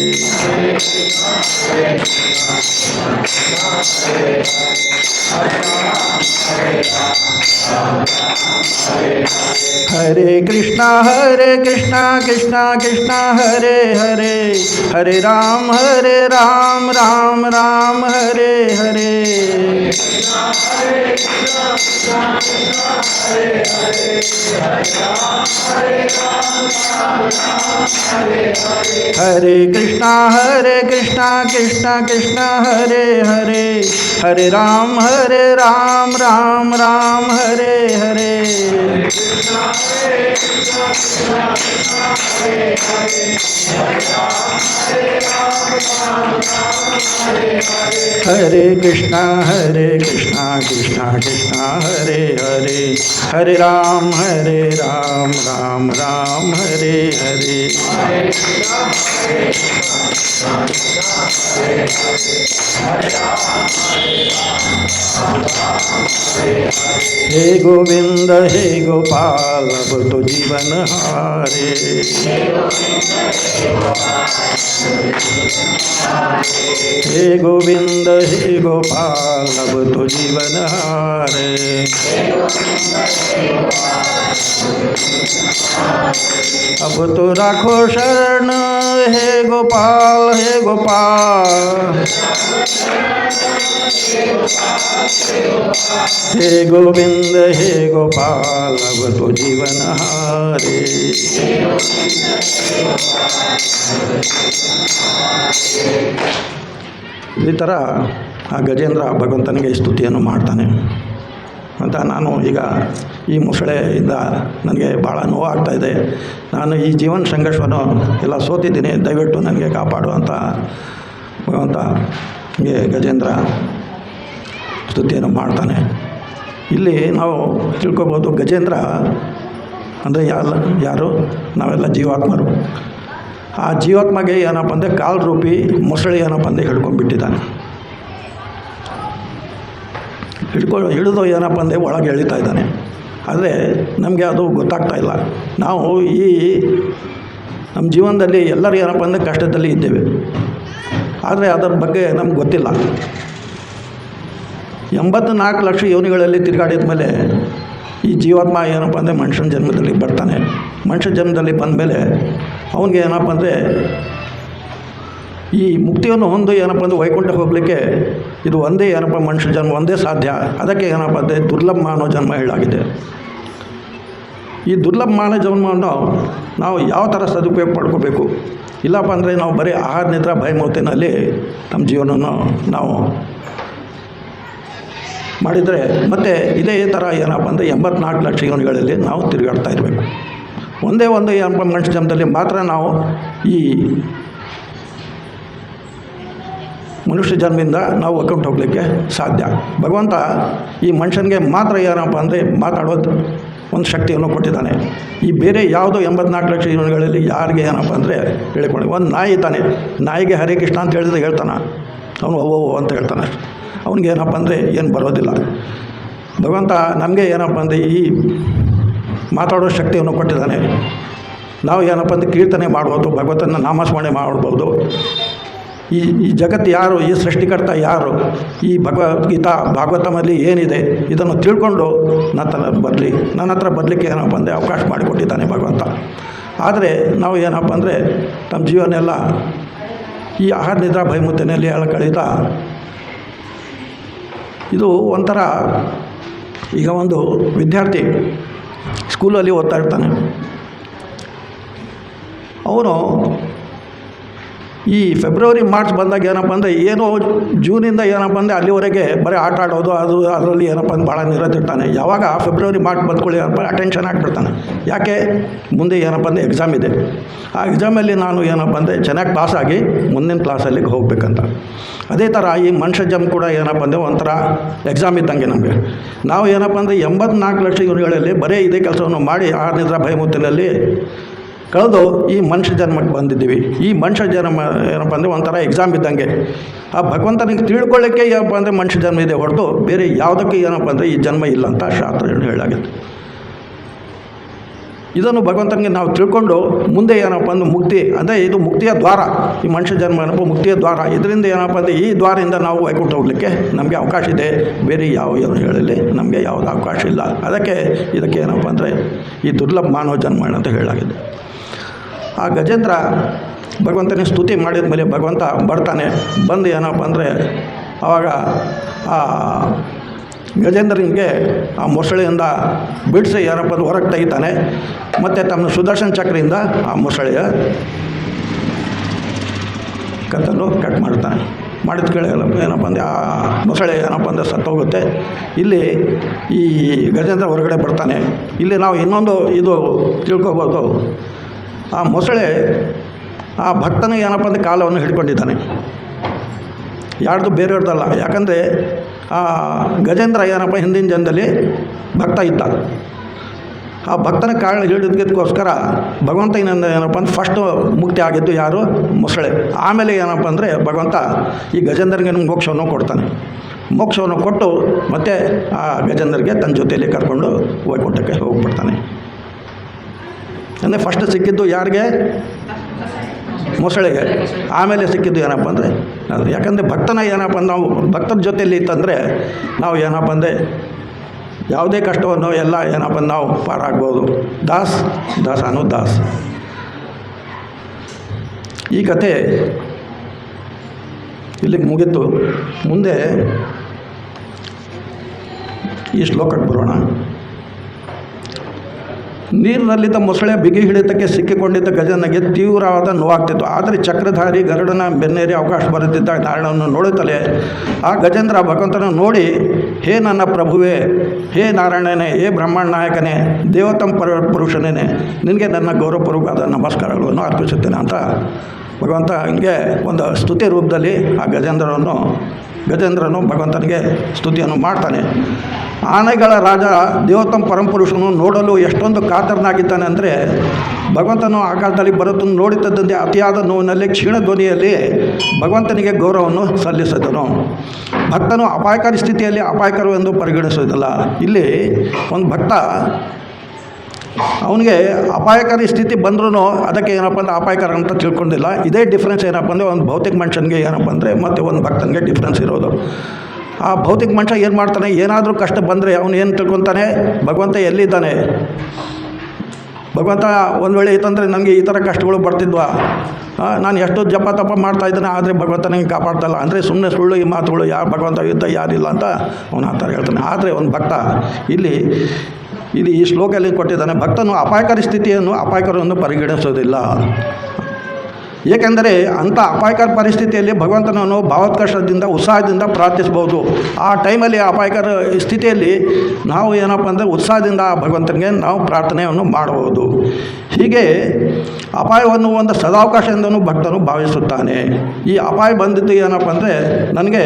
हरे कृष्णा कृष्णा कृष्णा हरे हरे, हरे राम राम राम हरे हरे। हरे कृष्णा कृष्णा हरे हरे, हरे राम राम राम हरे हरे। हरे कृष्णा कृष्णा हरे हरे, हरे राम राम राम हरे हरे। हे गोविंद हे गोपाल अब तो जीवन हारे। हे गोविंद हे गोपाल अब तो जीवन हारे। अब तो राखो शरण हे गोपाल हे गोपाल। हे गोविंद हे गोपाल अब तो जीवन हारे। ಈ ಥರ ಆ ಗಜೇಂದ್ರ ಭಗವಂತನಿಗೆ ಸ್ತುತಿಯನ್ನು ಮಾಡ್ತಾನೆ ಅಂತ. ನಾನು ಈಗ ಈ ಮೊಸಳೆಯಿಂದ ನನಗೆ ಭಾಳ ನೋವಾಗ್ತಾಯಿದೆ, ನಾನು ಈ ಜೀವನ ಸಂಘರ್ಷವನ್ನು ಎಲ್ಲ ಸೋತಿದ್ದೀನಿ, ದಯವಿಟ್ಟು ನನಗೆ ಕಾಪಾಡು ಅಂತ ಭಗವಂತನಿಗೆ ಗಜೇಂದ್ರ ಸ್ತುತಿಯನ್ನು ಮಾಡ್ತಾನೆ. ಇಲ್ಲಿ ನಾವು ತಿಳ್ಕೊಬೋದು, ಗಜೇಂದ್ರ ಅಂದರೆ ಯಾರು ನಾವೆಲ್ಲ ಜೀವಾತ್ಮರು. ಆ ಜೀವಾತ್ಮಗೆ ಏನಪ್ಪ ಅಂದರೆ ಕಾಲು ರೂಪಿ ಮೊಸಳೆ ಏನಪ್ಪ ಅಂದರೆ ಹಿಡ್ಕೊಂಡ್ಬಿಟ್ಟಿದ್ದಾನೆ. ಹಿಡಿದು ಏನಪ್ಪ ಅಂದರೆ ಒಳಗೆ ಎಳಿತಾ ಇದ್ದಾನೆ. ಆದರೆ ನಮಗೆ ಅದು ಗೊತ್ತಾಗ್ತಾ ಇಲ್ಲ. ನಾವು ಈ ನಮ್ಮ ಜೀವನದಲ್ಲಿ ಎಲ್ಲರೂ ಏನಪ್ಪ ಅಂದರೆ ಕಷ್ಟದಲ್ಲಿ ಇದ್ದೇವೆ, ಆದರೆ ಅದರ ಬಗ್ಗೆ ನಮ್ಗೆ ಗೊತ್ತಿಲ್ಲ. 84 ಲಕ್ಷ ಯೋನಿಗಳಲ್ಲಿ ತಿರುಗಾಡಿದ ಮೇಲೆ ಈ ಜೀವಾತ್ಮ ಏನಪ್ಪ ಅಂದರೆ ಮನುಷ್ಯನ ಜನ್ಮದಲ್ಲಿ ಬರ್ತಾನೆ. ಮನುಷ್ಯ ಜನ್ಮದಲ್ಲಿ ಬಂದ ಮೇಲೆ ಅವನಿಗೆ ಏನಪ್ಪ ಅಂದರೆ ಈ ಮುಕ್ತಿಯನ್ನು ಹೊಂದು ಏನಪ್ಪ ಅಂದರೆ ವೈಕುಂಠ ಹೋಗಲಿಕ್ಕೆ ಇದು ಒಂದೇ ಏನಪ್ಪ ಮನುಷ್ಯ ಜನ್ಮ ಒಂದೇ ಸಾಧ್ಯ. ಅದಕ್ಕೆ ಏನಪ್ಪ ಅಂದರೆ ದುರ್ಲಭ ಮಾನವ ಜನ್ಮ ಹೇಳಾಗಿದೆ. ಈ ದುರ್ಲಭ ಮಾನವ ಜನ್ಮವನ್ನು ನಾವು ಯಾವ ಥರ ಸದುಪಯೋಗ ಪಡ್ಕೋಬೇಕು, ಇಲ್ಲಪ್ಪ ಅಂದರೆ ನಾವು ಬರೀ ಆಹಾರ ನಿದ್ರೆ ಭಯಮೂತಿನಲ್ಲಿ ನಮ್ಮ ಜೀವನವನ್ನು ನಾವು ಮಾಡಿದರೆ ಮತ್ತು ಇದೇ ಥರ ಏನಪ್ಪ ಅಂದರೆ 84 ಲಕ್ಷ ಯೋನಿಗಳಲ್ಲಿ ನಾವು ತಿರುಗಾಡ್ತಾ ಇರಬೇಕು. ಒಂದೇ ಒಂದು ಏನಪ್ಪ ಮನುಷ್ಯ ಜನ್ಮದಲ್ಲಿ ಮಾತ್ರ ನಾವು ಈ ಮನುಷ್ಯ ಜನ್ಮದಿಂದ ನಾವು ವೈಕುಂಠ ಹೋಗಲಿಕ್ಕೆ ಸಾಧ್ಯ. ಭಗವಂತ ಈ ಮನುಷ್ಯನಿಗೆ ಮಾತ್ರ ಏನಪ್ಪ ಅಂದರೆ ಮಾತಾಡೋದು ಒಂದು ಶಕ್ತಿಯನ್ನು ಕೊಟ್ಟಿದ್ದಾನೆ. ಈ ಬೇರೆ ಯಾವುದೋ 84 ಲಕ್ಷ ಯೋನಿಗಳಲ್ಲಿ ಯಾರಿಗೆ ಏನಪ್ಪ ಅಂದರೆ ಹೇಳಿಕೊಳ್ಳಿ. ಒಂದು ನಾಯಿ ತಾನೆ, ನಾಯಿಗೆ ಹರೇ ಕೃಷ್ಣ ಅಂತ ಹೇಳಿದ್ರೆ ಹೇಳ್ತಾನೆ ಅವನು, ಓ ಅಂತ ಹೇಳ್ತಾನೆ. ಅವನಿಗೆ ಏನಪ್ಪ ಅಂದರೆ ಏನು ಬರೋದಿಲ್ಲ. ಭಗವಂತ ನಮಗೆ ಏನಪ್ಪ ಅಂದರೆ ಈ ಮಾತಾಡೋ ಶಕ್ತಿಯನ್ನು ಕೊಟ್ಟಿದ್ದಾನೆ. ನಾವು ಏನಪ್ಪ ಅಂದರೆ ಕೀರ್ತನೆ ಮಾಡ್ಬೋದು, ಭಗವಂತನ ನಾಮಸ್ಮರಣೆ ಮಾಡ್ಬೋದು. ಈ ಜಗತ್ತು ಯಾರು, ಈ ಸೃಷ್ಟಿಕರ್ತ ಯಾರು, ಈ ಭಗವದ್ಗೀತಾ ಭಾಗವತಮಲ್ಲಿ ಏನಿದೆ ಇದನ್ನು ತಿಳ್ಕೊಂಡು ನನ್ನ ಹತ್ರ ಬರಲಿಕ್ಕೆ ಏನಪ್ಪ ಅಂದರೆ ಅವಕಾಶ ಮಾಡಿಕೊಟ್ಟಿದ್ದಾನೆ ಭಗವಂತ. ಆದರೆ ನಾವು ಏನಪ್ಪ ಅಂದರೆ ನಮ್ಮ ಜೀವನ ಎಲ್ಲ ಈ ಆಹಾರ ನಿದ್ರಾ ಭಯಮುತ್ತಿನಲ್ಲಿ ಕಳೀತಾ ಇದು ಒಂಥರ. ಈಗ ಒಂದು ವಿದ್ಯಾರ್ಥಿ ಸ್ಕೂಲಲ್ಲಿ ಓದ್ತಾ ಇರ್ತಾನೆ, ಅವನು ಈ ಫೆಬ್ರವರಿ ಮಾರ್ಚ್ ಬಂದಾಗ ಏನಪ್ಪ ಅಂದರೆ ಏನೋ ಜೂನಿಂದ ಏನಪ್ಪ ಅಂದರೆ ಅಲ್ಲಿವರೆಗೆ ಬರೀ ಆಟ ಆಡೋದು ಅದರಲ್ಲಿ ಏನಪ್ಪ ಅಂದ್ರೆ ಭಾಳ ನಿರತಿರ್ತಾನೆ. ಯಾವಾಗ ಫೆಬ್ರವರಿ ಮಾರ್ಚ್ ಬಂದ್ಕೊಳ್ಳಿ ಏನಪ್ಪ ಅಟೆನ್ಷನ್ ಆಗಿಬಿಡ್ತಾನೆ. ಯಾಕೆ ಮುಂದೆ ಏನಪ್ಪ ಅಂದರೆ ಎಕ್ಸಾಮ್ ಇದೆ. ಆ ಎಕ್ಸಾಮಲ್ಲಿ ನಾನು ಏನಪ್ಪ ಅಂದರೆ ಚೆನ್ನಾಗಿ ಪಾಸಾಗಿ ಮುಂದಿನ ಕ್ಲಾಸಲ್ಲಿಗೆ ಹೋಗಬೇಕಂತ. ಅದೇ ಥರ ಈ ಮನುಷ್ಯ ಜಮ್ ಕೂಡ ಏನಪ್ಪ ಅಂದರೆ ಒಂಥರ ಎಕ್ಸಾಮ್ ಇದ್ದಂಗೆ ನಮಗೆ. ನಾವು ಏನಪ್ಪ ಅಂದರೆ 84 ಲಕ್ಷ ಯುನಿಗಳಲ್ಲಿ ಬರೀ ಇದೇ ಕೆಲಸವನ್ನು ಮಾಡಿ ಆ ನಿದ್ರ ಭಯಮುತ್ತಿನಲ್ಲಿ ಕಳೆದು ಈ ಮನುಷ್ಯ ಜನ್ಮಕ್ಕೆ ಬಂದಿದ್ದೀವಿ. ಈ ಮನುಷ್ಯ ಜನ್ಮ ಏನಪ್ಪ ಅಂದರೆ ಒಂಥರ ಎಕ್ಸಾಮ್ ಇದ್ದಂಗೆ. ಆ ಭಗವಂತನಿಗೆ ತಿಳ್ಕೊಳ್ಳೋಕ್ಕೆ ಏನಪ್ಪ ಅಂದರೆ ಮನುಷ್ಯ ಜನ್ಮ ಇದೆ ಹೊರತು ಬೇರೆ ಯಾವುದಕ್ಕೆ ಏನಪ್ಪ ಅಂದರೆ ಈ ಜನ್ಮ ಇಲ್ಲ ಅಂತ ಶಾಸ್ತ್ರಗಳು ಹೇಳಾಗಿದೆ. ಇದನ್ನು ಭಗವಂತನಿಗೆ ನಾವು ತಿಳ್ಕೊಂಡು ಮುಂದೆ ಏನಪ್ಪ ಅಂದರೆ ಮುಕ್ತಿ ಅಂದರೆ ಇದು ಮುಕ್ತಿಯ ದ್ವಾರ. ಈ ಮನುಷ್ಯ ಜನ್ಮ ಏನಪ್ಪ ಮುಕ್ತಿಯ ದ್ವಾರ. ಇದರಿಂದ ಏನಪ್ಪ ಅಂದರೆ ಈ ದ್ವಾರದಿಂದ ನಾವು ವೈಕುಂಠ ಹೋಗಲಿಕ್ಕೆ ನಮಗೆ ಅವಕಾಶ ಇದೆ. ಬೇರೆ ಯಾವ ಹೇಳಲಿ ನಮಗೆ ಯಾವುದೇ ಅವಕಾಶ ಇಲ್ಲ. ಅದಕ್ಕೆ ಇದಕ್ಕೆ ಏನಪ್ಪ ಅಂದರೆ ಈ ದುರ್ಲಭ ಮಾನವ ಜನ್ಮ ಅಂತ ಹೇಳಾಗಿದೆ. ಆ ಗಜೇಂದ್ರ ಭಗವಂತನಿಗೆ ಸ್ತುತಿ ಮಾಡಿದ ಮೇಲೆ ಭಗವಂತ ಬರ್ತಾನೆ. ಬಂದು ಏನಪ್ಪ ಅಂದರೆ ಆವಾಗ ಆ ಗಜೇಂದ್ರನಿಗೆ ಆ ಮೊಸಳೆಯಿಂದ ಬಿಡಿಸಿ ಏನಪ್ಪ ಅಂದ್ರೆ ಹೊರಗೆ ತೆಗಿತಾನೆ. ಮತ್ತು ತಮ್ಮ ಸುದರ್ಶನ ಚಕ್ರದಿಂದ ಆ ಮೊಸಳೆಯ ಕತ್ತನ್ನು ಕಟ್ ಮಾಡ್ತಾನೆ. ಮಾಡಿದ ಕೇಳಿ ಏನಪ್ಪ ಅಂದರೆ ಆ ಮೊಸಳೆ ಏನಪ್ಪ ಅಂದರೆ ಸತ್ತೋಗುತ್ತೆ. ಇಲ್ಲಿ ಈ ಗಜೇಂದ್ರ ಹೊರಗಡೆ ಬರ್ತಾನೆ. ಇಲ್ಲಿ ನಾವು ಇನ್ನೊಂದು ಇದು ತಿಳ್ಕೊಬೋದು. ಆ ಮೊಸಳೆ ಆ ಭಕ್ತನ ಏನಪ್ಪ ಅಂದರೆ ಕಾಲವನ್ನು ಹಿಡ್ಕೊಂಡಿದ್ದಾನೆ, ಯಾರ್ದು ಬೇರೆಯವ್ರದ್ದಲ್ಲ. ಯಾಕಂದರೆ ಆ ಗಜೇಂದ್ರ ಏನಪ್ಪ ಹಿಂದಿನ ಜನ್ಮದಲ್ಲಿ ಭಕ್ತ ಇದ್ದ. ಆ ಭಕ್ತನ ಕಾಳು ಹಿಡಿದಕ್ಕೋಸ್ಕರ ಭಗವಂತ ಏನಪ್ಪ ಅಂದ್ರೆ ಫಸ್ಟು ಮುಕ್ತಿ ಆಗಿದ್ದು ಯಾರು? ಮೊಸಳೆ. ಆಮೇಲೆ ಏನಪ್ಪ ಅಂದರೆ ಭಗವಂತ ಈ ಗಜೇಂದ್ರನಿಗೆ ಮೋಕ್ಷವನ್ನು ಕೊಡ್ತಾನೆ. ಮೋಕ್ಷವನ್ನು ಕೊಟ್ಟು ಮತ್ತು ಆ ಗಜೇಂದ್ರಗೆ ತನ್ನ ಜೊತೆಯಲ್ಲಿ ಕರ್ಕೊಂಡು ವೈಕುಂಠಕ್ಕೆ ಹೋಗ್ಬಿಡ್ತಾನೆ. ಅಂದರೆ ಫಸ್ಟ್ ಸಿಕ್ಕಿದ್ದು ಯಾರಿಗೆ? ಮೊಸಳೆಗೆ. ಆಮೇಲೆ ಸಿಕ್ಕಿದ್ದು ಏನಪ್ಪ ಅಂದರೆ ಅದು. ಯಾಕಂದರೆ ಭಕ್ತನ ಏನಪ್ಪ ಅಂದ್ರೆ ನಾವು ಭಕ್ತರ ಜೊತೆಯಲ್ಲಿ ಇತ್ತಂದರೆ ನಾವು ಏನಪ್ಪ ಅಂದರೆ ಯಾವುದೇ ಕಷ್ಟವನ್ನು ಎಲ್ಲ ಏನಪ್ಪ ನಾವು ಪಾರಾಗ್ಬೋದು. ದಾಸನು ದಾಸ್. ಈ ಕತೆ ಇಲ್ಲಿಗೆ ಮುಗೀತು. ಮುಂದೆ ಈ ಶ್ಲೋಕಕ್ಕೆ ಬರೋಣ. ನೀರಿನಲ್ಲಿದ್ದ ಮೊಸಳೆ ಬಿಗಿ ಹಿಡಿತಕ್ಕೆ ಸಿಕ್ಕಿಕೊಂಡಿದ್ದ ಗಜನಿಗೆ ತೀವ್ರವಾದ ನೋವಾಗ್ತಿತ್ತು. ಆದರೆ ಚಕ್ರಧಾರಿ ಗರುಡನ ಬೆನ್ನೇರಿ ಅವಕಾಶ ಬರುತ್ತಿದ್ದ ನಾರಾಯಣವನ್ನು ನೋಡುತ್ತಲೇ ಆ ಗಜೇಂದ್ರ ಭಗವಂತನನ್ನು ನೋಡಿ, ಹೇ ನನ್ನ ಪ್ರಭುವೇ, ಹೇ ನಾರಾಯಣನೇ, ಹೇ ಬ್ರಹ್ಮಾಂಡ ನಾಯಕನೇ, ದೇವತಂ ಪುರುಷನೇ, ನಿನಗೆ ನನ್ನ ಗೌರವಪೂರ್ವಕವಾದ ನಮಸ್ಕಾರಗಳನ್ನು ಅರ್ಪಿಸುತ್ತೇನೆ ಅಂತ ಭಗವಂತ ಹಂಗೆ ಒಂದು ಸ್ತುತಿ ರೂಪದಲ್ಲಿ ಆ ಗಜೇಂದ್ರನು ಭಗವಂತನಿಗೆ ಸ್ತುತಿಯನ್ನು ಮಾಡ್ತಾನೆ. ಆನೆಗಳ ರಾಜ ದೇವೋತ್ತಮ ಪರಮಪುರುಷನು ನೋಡಲು ಎಷ್ಟೊಂದು ಕಾತರನಾಗಿದ್ದಾನೆ ಅಂದರೆ ಭಗವಂತನು ಆಕಾಶದಲ್ಲಿ ಬರುತ್ತನ್ನು ನೋಡುತ್ತಿದ್ದಂತೆ ಅತಿಯಾದ ನೋವಿನಲ್ಲಿ ಕ್ಷೀಣ ಧ್ವನಿಯಲ್ಲಿ ಭಗವಂತನಿಗೆ ಗೌರವವನ್ನು ಸಲ್ಲಿಸಿದನು. ಭಕ್ತನು ಅಪಾಯಕಾರಿ ಸ್ಥಿತಿಯಲ್ಲಿ ಅಪಾಯಕರವೆಂದು ಪರಿಗಣಿಸುವುದಿಲ್ಲ. ಇಲ್ಲಿ ಒಂದು ಭಕ್ತ ಅವನಿಗೆ ಅಪಾಯಕಾರಿ ಸ್ಥಿತಿ ಬಂದ್ರೂ ಅದಕ್ಕೆ ಏನಪ್ಪ ಅಂದರೆ ಅಪಾಯಕರ ಅಂತ ತಿಳ್ಕೊಂಡಿಲ್ಲ. ಇದೇ ಡಿಫ್ರೆನ್ಸ್ ಏನಪ್ಪ ಅಂದರೆ ಒಂದು ಭೌತಿಕ ಮನುಷ್ಯನಿಗೆ ಏನಪ್ಪ ಅಂದರೆ ಮತ್ತು ಒಂದು ಭಕ್ತನಿಗೆ ಡಿಫ್ರೆನ್ಸ್ ಇರೋದು. ಆ ಭೌತಿಕ ಮನುಷ್ಯ ಏನು ಮಾಡ್ತಾನೆ? ಏನಾದರೂ ಕಷ್ಟ ಬಂದರೆ ಅವನು ಏನು ತಿಳ್ಕೊತಾನೆ? ಭಗವಂತ ಎಲ್ಲಿದ್ದಾನೆ? ಭಗವಂತ ಒಂದು ವೇಳೆ ಇತ್ತಂದರೆ ನನಗೆ ಈ ಥರ ಕಷ್ಟಗಳು ಬರ್ತಿದ್ವಾ, ನಾನು ಎಷ್ಟು ಜಪ ತಪ ಮಾಡ್ತಾಯಿದ್ದಾನೆ, ಆದರೆ ಭಗವಂತ ನನಗೆ ಕಾಪಾಡ್ತಾಯಿಲ್ಲ ಅಂದರೆ ಸುಮ್ಮನೆ ಸುಳ್ಳು ಈ ಮಾತುಗಳು. ಯಾರು ಭಗವಂತ ಯುದ್ಧ ಯಾರಿಲ್ಲ ಅಂತ ಅವನು ಆ ಥರ ಹೇಳ್ತಾನೆ. ಆದರೆ ಒಂದು ಭಕ್ತ ಇಲ್ಲಿ ಈ ಶ್ಲೋಕದಲ್ಲಿ ಕೊಟ್ಟಿದ್ದಾನೆ, ಭಕ್ತನು ಅಪಾಯಕಾರಿ ಸ್ಥಿತಿಯನ್ನು ಅಪಾಯಕರವನ್ನು ಪರಿಗಣಿಸೋದಿಲ್ಲ. ಏಕೆಂದರೆ ಅಂಥ ಅಪಾಯಕರ ಪರಿಸ್ಥಿತಿಯಲ್ಲಿ ಭಗವಂತನನ್ನು ಭಾವೋತ್ಕರ್ಷದಿಂದ ಉತ್ಸಾಹದಿಂದ ಪ್ರಾರ್ಥಿಸ್ಬೋದು. ಆ ಟೈಮಲ್ಲಿ ಅಪಾಯಕರ ಸ್ಥಿತಿಯಲ್ಲಿ ನಾವು ಏನಪ್ಪ ಅಂದರೆ ಉತ್ಸಾಹದಿಂದ ಭಗವಂತನಿಗೆ ನಾವು ಪ್ರಾರ್ಥನೆಯನ್ನು ಮಾಡಬಹುದು. ಹೀಗೆ ಅಪಾಯವನ್ನು ಒಂದು ಸದಾವಕಾಶದಿಂದನೂ ಭಕ್ತನು ಭಾವಿಸುತ್ತಾನೆ. ಈ ಅಪಾಯ ಬಂದಿದ್ದು ಏನಪ್ಪ ಅಂದರೆ ನನಗೆ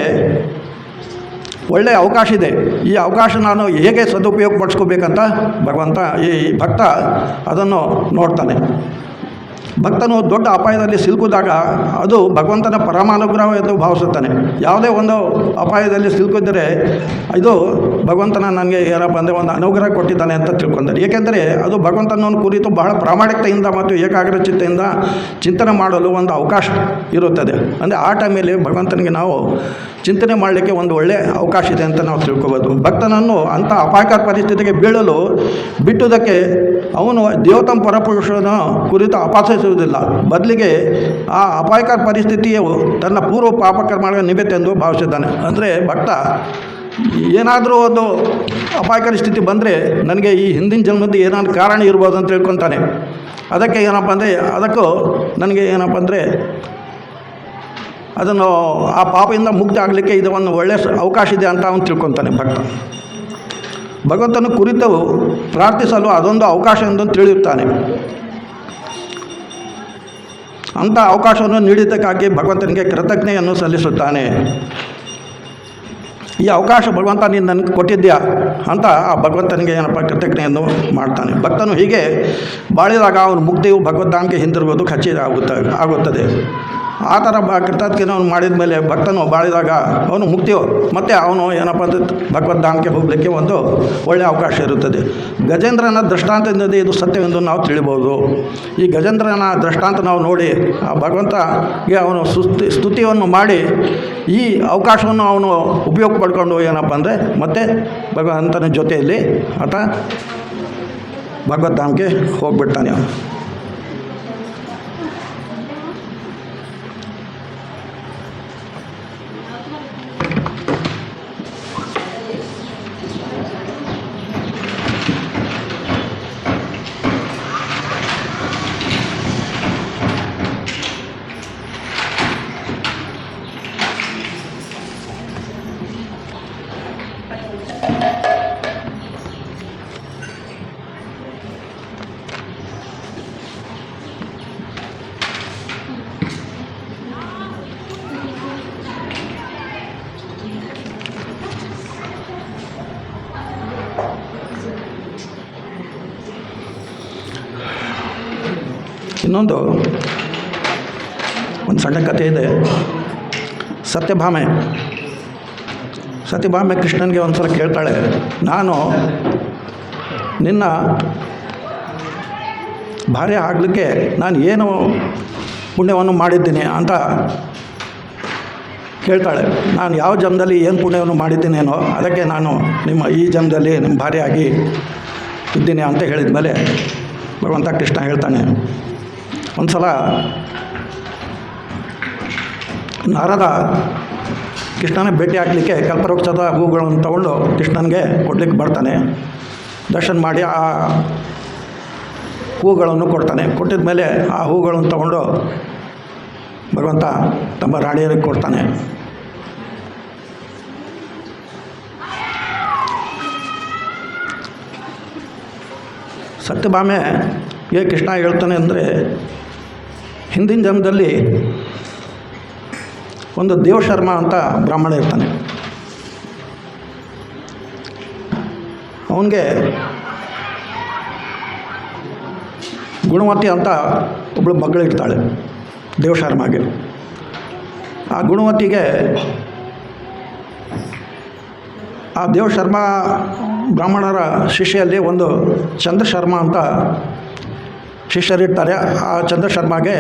ಒಳ್ಳೆಯ ಅವಕಾಶ ಇದೆ, ಈ ಅವಕಾಶ ನಾನು ಹೇಗೆ ಸದುಪಯೋಗ ಪಡಿಸ್ಕೋಬೇಕಂತ ಭಗವಂತ ಈ ಭಕ್ತ ಅದನ್ನು ನೋಡ್ತಾನೆ. ಭಕ್ತನು ದೊಡ್ಡ ಅಪಾಯದಲ್ಲಿ ಸಿಲುಕಿದಾಗ ಅದು ಭಗವಂತನ ಪರಮಾನುಗ್ರಹ ಎಂದು ಭಾವಿಸುತ್ತಾನೆ. ಯಾವುದೇ ಒಂದು ಅಪಾಯದಲ್ಲಿ ಸಿಲುಕಿದರೆ ಇದು ಭಗವಂತನ ನನಗೆ ಏನಪ್ಪ ಅಂದರೆ ಒಂದು ಅನುಗ್ರಹ ಕೊಟ್ಟಿದ್ದಾನೆ ಅಂತ ತಿಳ್ಕೊಂತಾರೆ. ಏಕೆಂದರೆ ಅದು ಭಗವಂತನನ್ನು ಕುರಿತು ಬಹಳ ಪ್ರಾಮಾಣಿಕತೆಯಿಂದ ಮತ್ತು ಏಕಾಗ್ರಚಿತ್ತೆಯಿಂದ ಚಿಂತನೆ ಮಾಡಲು ಒಂದು ಅವಕಾಶ ಇರುತ್ತದೆ. ಅಂದರೆ ಆ ಟೈಮಲ್ಲಿ ಭಗವಂತನಿಗೆ ನಾವು ಚಿಂತನೆ ಮಾಡಲಿಕ್ಕೆ ಒಂದು ಒಳ್ಳೆಯ ಅವಕಾಶ ಇದೆ ಅಂತ ನಾವು ತಿಳ್ಕೊಬೋದು. ಭಕ್ತನನ್ನು ಅಂಥ ಅಪಾಯಕರ ಪರಿಸ್ಥಿತಿಗೆ ಬೀಳಲು ಬಿಟ್ಟುದಕ್ಕೆ ಅವನು ದೇವತಂ ಪರಪುರುಷನ ಕುರಿತು ಅಪಾಸಿಸುವುದಿಲ್ಲ. ಬದಲಿಗೆ ಆ ಅಪಾಯಕರ ಪರಿಸ್ಥಿತಿಯು ತನ್ನ ಪೂರ್ವ ಪಾಪಕರ್ಮಗಳ ನಿಮಿತ್ತ ಎಂದು ಭಾವಿಸಿದ್ದಾನೆ. ಅಂದರೆ ಭಕ್ತ ಏನಾದರೂ ಒಂದು ಅಪಾಯಕಾರಿ ಸ್ಥಿತಿ ಬಂದರೆ ನನಗೆ ಈ ಹಿಂದಿನ ಜನ್ಮದ ಏನಾದ್ರು ಕಾರಣ ಇರ್ಬೋದು ಅಂತ ತಿಳ್ಕೊತಾನೆ. ಅದಕ್ಕೆ ಏನಪ್ಪ ಅಂದರೆ ಅದಕ್ಕೂ ನನಗೆ ಏನಪ್ಪ ಅಂದರೆ ಅದನ್ನು ಆ ಪಾಪದಿಂದ ಮುಕ್ತಿ ಆಗಲಿಕ್ಕೆ ಇದು ಒಂದು ಒಳ್ಳೆಯ ಅವಕಾಶ ಇದೆ ಅಂತ ಅವನು ತಿಳ್ಕೊತಾನೆ ಭಕ್ತ. ಭಗವಂತನ ಕುರಿತು ಪ್ರಾರ್ಥಿಸಲು ಅದೊಂದು ಅವಕಾಶ ಎಂದು ತಿಳಿಯುತ್ತಾನೆ. ಅಂಥ ಅವಕಾಶವನ್ನು ನೀಡಿದ್ದಕ್ಕಾಗಿ ಭಗವಂತನಿಗೆ ಕೃತಜ್ಞೆಯನ್ನು ಸಲ್ಲಿಸುತ್ತಾನೆ. ಈ ಅವಕಾಶ ಭಗವಂತ ನೀನು ನನಗೆ ಕೊಟ್ಟಿದ್ಯಾ ಅಂತ ಆ ಭಗವಂತನಿಗೆ ಏನಪ್ಪ ಕೃತಜ್ಞೆಯನ್ನು ಮಾಡ್ತಾನೆ. ಭಕ್ತನು ಹೀಗೆ ಬಾಳಿದಾಗ ಅವನು ಮುಕ್ತಿಯು ಭಗವದ್ಧಾಮಕ್ಕೆ ಹಿಂದಿರುಗೋದು ಖಚಿತ ಆಗುತ್ತದೆ. ಆ ಥರ ಕೃತಜ್ಞೆಯನ್ನು ಮಾಡಿದ ಮೇಲೆ ಭಕ್ತನು ಬಾಳಿದಾಗ ಅವನು ಮುಕ್ತಿಯು ಮತ್ತು ಅವನು ಏನಪ್ಪ ಅಂದರೆ ಭಗವದ್ಧಾಮಕ್ಕೆ ಹೋಗಲಿಕ್ಕೆ ಒಂದು ಒಳ್ಳೆಯ ಅವಕಾಶ ಇರುತ್ತದೆ. ಗಜೇಂದ್ರನ ದೃಷ್ಟಾಂತದಿಂದ ಇದು ಸತ್ಯವೆಂದು ನಾವು ತಿಳಿಬೋದು. ಈ ಗಜೇಂದ್ರನ ದೃಷ್ಟಾಂತ ನಾವು ನೋಡಿ ಆ ಭಗವಂತಗೆ ಅವನು ಸ್ತುತಿಯನ್ನು ಮಾಡಿ ಈ ಅವಕಾಶವನ್ನು ಅವನು ಉಪಯೋಗ ಪಡ್ಕೊಂಡು ಏನಪ್ಪ ಅಂದರೆ ಮತ್ತೆ ಭಗವಂತನ ಜೊತೆಯಲ್ಲಿ ಆತ ಭಗವದ್ಧಾಮಕ್ಕೆ ಹೋಗ್ಬಿಡ್ತಾನೆ. ಇನ್ನೊಂದು ಒಂದು ಸಣ್ಣ ಕಥೆ ಇದೆ. ಸತ್ಯಭಾಮೆ ಕೃಷ್ಣನಿಗೆ ಒಂದು ಸಲ ಕೇಳ್ತಾಳೆ, ನಾನು ನಿನ್ನ ಭಾರ್ಯ ಆಗಲಿಕ್ಕೆ ನಾನು ಏನು ಪುಣ್ಯವನ್ನು ಮಾಡಿದ್ದೀನಿ ಅಂತ ಕೇಳ್ತಾಳೆ. ನಾನು ಯಾವ ಜನ್ಮದಲ್ಲಿ ಏನು ಪುಣ್ಯವನ್ನು ಮಾಡಿದ್ದೀನೇನೋ ಅದಕ್ಕೆ ನಾನು ಈ ಜನ್ಮದಲ್ಲಿ ನಿಮ್ಮ ಭಾರ್ಯೆಯಾಗಿ ಇದ್ದೀನಿ ಅಂತ ಹೇಳಿದ ಮೇಲೆ ಭಗವಂತ ಕೃಷ್ಣ ಹೇಳ್ತಾನೆ, ಒಂದು ಸಲ ನಾರದ ಕೃಷ್ಣನ ಭೇಟಿ ಆಗಲಿಕ್ಕೆ ಕಲ್ಪವೃಕ್ಷದ ಹೂಗಳನ್ನು ತಗೊಂಡು ಕೃಷ್ಣನಿಗೆ ಕೊಡಲಿಕ್ಕೆ ಬರ್ತಾನೆ. ದರ್ಶನ ಮಾಡಿ ಆ ಹೂಗಳನ್ನು ಕೊಡ್ತಾನೆ. ಕೊಟ್ಟಿದ ಮೇಲೆ ಆ ಹೂಗಳನ್ನು ತಗೊಂಡು ಭಗವಂತ ತಮ್ಮ ರಾಣಿಯರಿಗೆ ಕೊಡ್ತಾನೆ. ಸತ್ಯಭಾಮೆಗೆ ಕೃಷ್ಣ ಹೇಳ್ತಾನೆ ಅಂದರೆ, ಹಿಂದಿನ ಜನ್ಮದಲ್ಲಿ ಒಂದು ದೇವಶರ್ಮ ಅಂತ ಬ್ರಾಹ್ಮಣ ಇರ್ತಾನೆ. ಅವನಿಗೆ ಗುಣವತಿ ಅಂತ ಒಬ್ಬಳು ಮಗಳಿರ್ತಾಳೆ ದೇವಶರ್ಮಗೆ. ಆ ಗುಣವತಿಗೆ ಆ ದೇವಶರ್ಮ ಬ್ರಾಹ್ಮಣರ ಶಿಷ್ಯಲ್ಲಿ ಒಂದು ಚಂದ್ರಶರ್ಮ ಅಂತ ಶಿಷ್ಯರಿರ್ತಾರೆ. ಆ ಚಂದ್ರಶರ್ಮಗೆ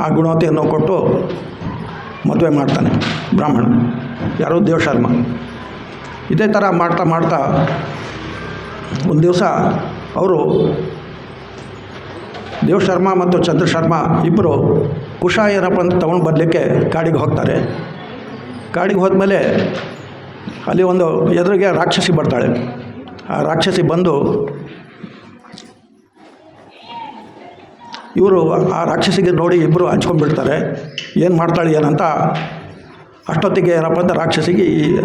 ಆ ಗುಣವತಿಯನ್ನು ಕೊಟ್ಟು ಮದುವೆ ಮಾಡ್ತಾನೆ ಬ್ರಾಹ್ಮಣ, ಯಾರೋ ದೇವಶರ್ಮ. ಇದೇ ಥರ ಮಾಡ್ತಾ ಒಂದು ದಿವಸ ಅವರು ದೇವಶರ್ಮ ಮತ್ತು ಚಂದ್ರಶರ್ಮ ಇಬ್ಬರು ಕುಶ ಏನಪ್ಪ ಅಂತ ತೊಗೊಂಡು ಬರಲಿಕ್ಕೆ ಕಾಡಿಗೆ ಹೋಗ್ತಾರೆ. ಕಾಡಿಗೆ ಹೋದ್ಮೇಲೆ ಅಲ್ಲಿ ಒಂದು ಎದುರಿಗೆ ರಾಕ್ಷಸಿ ಬರ್ತಾಳೆ. ಆ ರಾಕ್ಷಸಿ ಬಂದು ಇವರು ಆ ರಾಕ್ಷಸಿಗೆ ನೋಡಿ ಇಬ್ಬರು ಹಂಚ್ಕೊಂಡ್ಬಿಡ್ತಾರೆ. ಏನು ಮಾಡ್ತಾಳೆ ಏನಂತ. ಅಷ್ಟೊತ್ತಿಗೆ ಏನಪ್ಪ ಅಂತ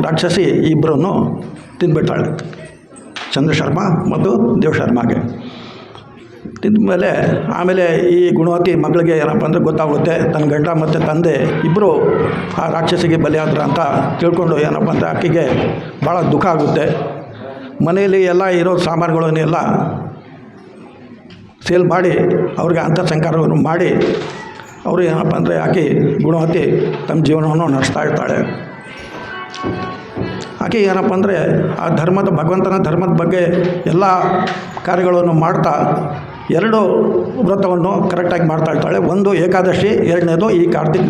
ರಾಕ್ಷಸಿ ಇಬ್ಬರನ್ನು ತಿಂದುಬಿಡ್ತಾಳೆ, ಚಂದ್ರಶರ್ಮ ಮತ್ತು ದೇವಶರ್ಮಗೆ. ತಿಂದಮೇಲೆ ಆಮೇಲೆ ಈ ಗುಣವತಿ ಮಗಳಿಗೆ ಏನಪ್ಪ ಅಂದರೆ ಗೊತ್ತಾಗುತ್ತೆ, ತನ್ನ ಗಂಡ ಮತ್ತು ತಂದೆ ಇಬ್ಬರು ಆ ರಾಕ್ಷಸಿಗೆ ಬಲಿಯಾದ್ರ ಅಂತ ತಿಳ್ಕೊಂಡು ಏನಪ್ಪ ಅಂದರೆ ಆಕೆಗೆ ಭಾಳ ದುಃಖ ಆಗುತ್ತೆ. ಮನೆಯಲ್ಲಿ ಎಲ್ಲ ಇರೋ ಸಾಮಾನುಗಳನ್ನೆಲ್ಲ ಸೇಲ್ ಮಾಡಿ ಅವ್ರಿಗೆ ಅಂತರ್ಸಂಕಾರವನ್ನು ಮಾಡಿ ಅವರು ಏನಪ್ಪ ಅಂದರೆ ಆಕೆ ಗುಣವತಿ ತಮ್ಮ ಜೀವನವನ್ನು ನಡೆಸ್ತಾ ಇರ್ತಾಳೆ. ಆಕೆ ಏನಪ್ಪ ಅಂದರೆ ಆ ಭಗವಂತನ ಧರ್ಮದ ಬಗ್ಗೆ ಎಲ್ಲ ಕಾರ್ಯಗಳನ್ನು ಮಾಡ್ತಾ 2 ವ್ರತವನ್ನು ಕರೆಕ್ಟಾಗಿ ಮಾಡ್ತಾ ಇರ್ತಾಳೆ. ಒಂದು ಏಕಾದಶಿ, ಎರಡನೇದು ಈ ಕಾರ್ತಿಕ್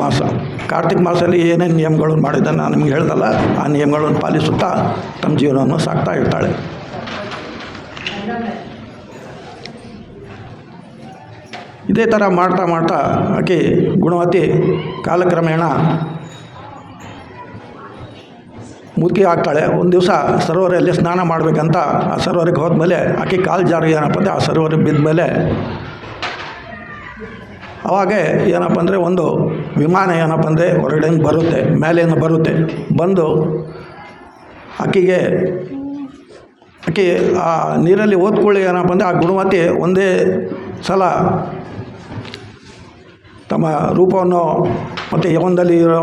ಮಾಸದಲ್ಲಿ ಏನೇನು ನಿಯಮಗಳನ್ನು ಮಾಡಿದ್ದನ್ನು ನಾನು ನಿಮ್ಗೆ ಹೇಳ್ದಲ್ಲ, ಆ ನಿಯಮಗಳನ್ನು ಪಾಲಿಸುತ್ತಾ ತಮ್ಮ ಜೀವನವನ್ನು ಸಾಕ್ತಾ ಇರ್ತಾಳೆ. ಇದೇ ಥರ ಮಾಡ್ತಾ ಆಕೆ ಗುಣವತಿ ಕಾಲಕ್ರಮೇಣ ಮುದುಕಿ ಆಗ್ತಾಳೆ. ಒಂದು ದಿವಸ ಸರೋವರಲ್ಲಿ ಸ್ನಾನ ಮಾಡಬೇಕಂತ ಆ ಸರೋವರಿಗೆ ಹೋದ್ಮೇಲೆ ಆಕೆ ಕಾಲು ಜಾರಿ ಏನಪ್ಪ ಅಂದರೆ ಆ ಸರೋವರಿಗೆ ಬಿದ್ದ ಮೇಲೆ ಅವಾಗ ಏನಪ್ಪ ಅಂದರೆ ಒಂದು ವಿಮಾನ ಏನಪ್ಪ ಅಂದರೆ ಹೊರಗಡೆಯಿಂದ ಬರುತ್ತೆ, ಮೇಲೆಯಿಂದ ಬರುತ್ತೆ, ಬಂದು ಆಕೆ ಆ ನೀರಲ್ಲಿ ಓದ್ಕೊಳ್ಳಿ ಏನಪ್ಪ ಅಂದರೆ ಆ ಗುಣವತಿ ಒಂದೇ ಸಲ ತಮ್ಮ ರೂಪವನ್ನು ಮತ್ತು ಯವನದಲ್ಲಿ ಇರೋ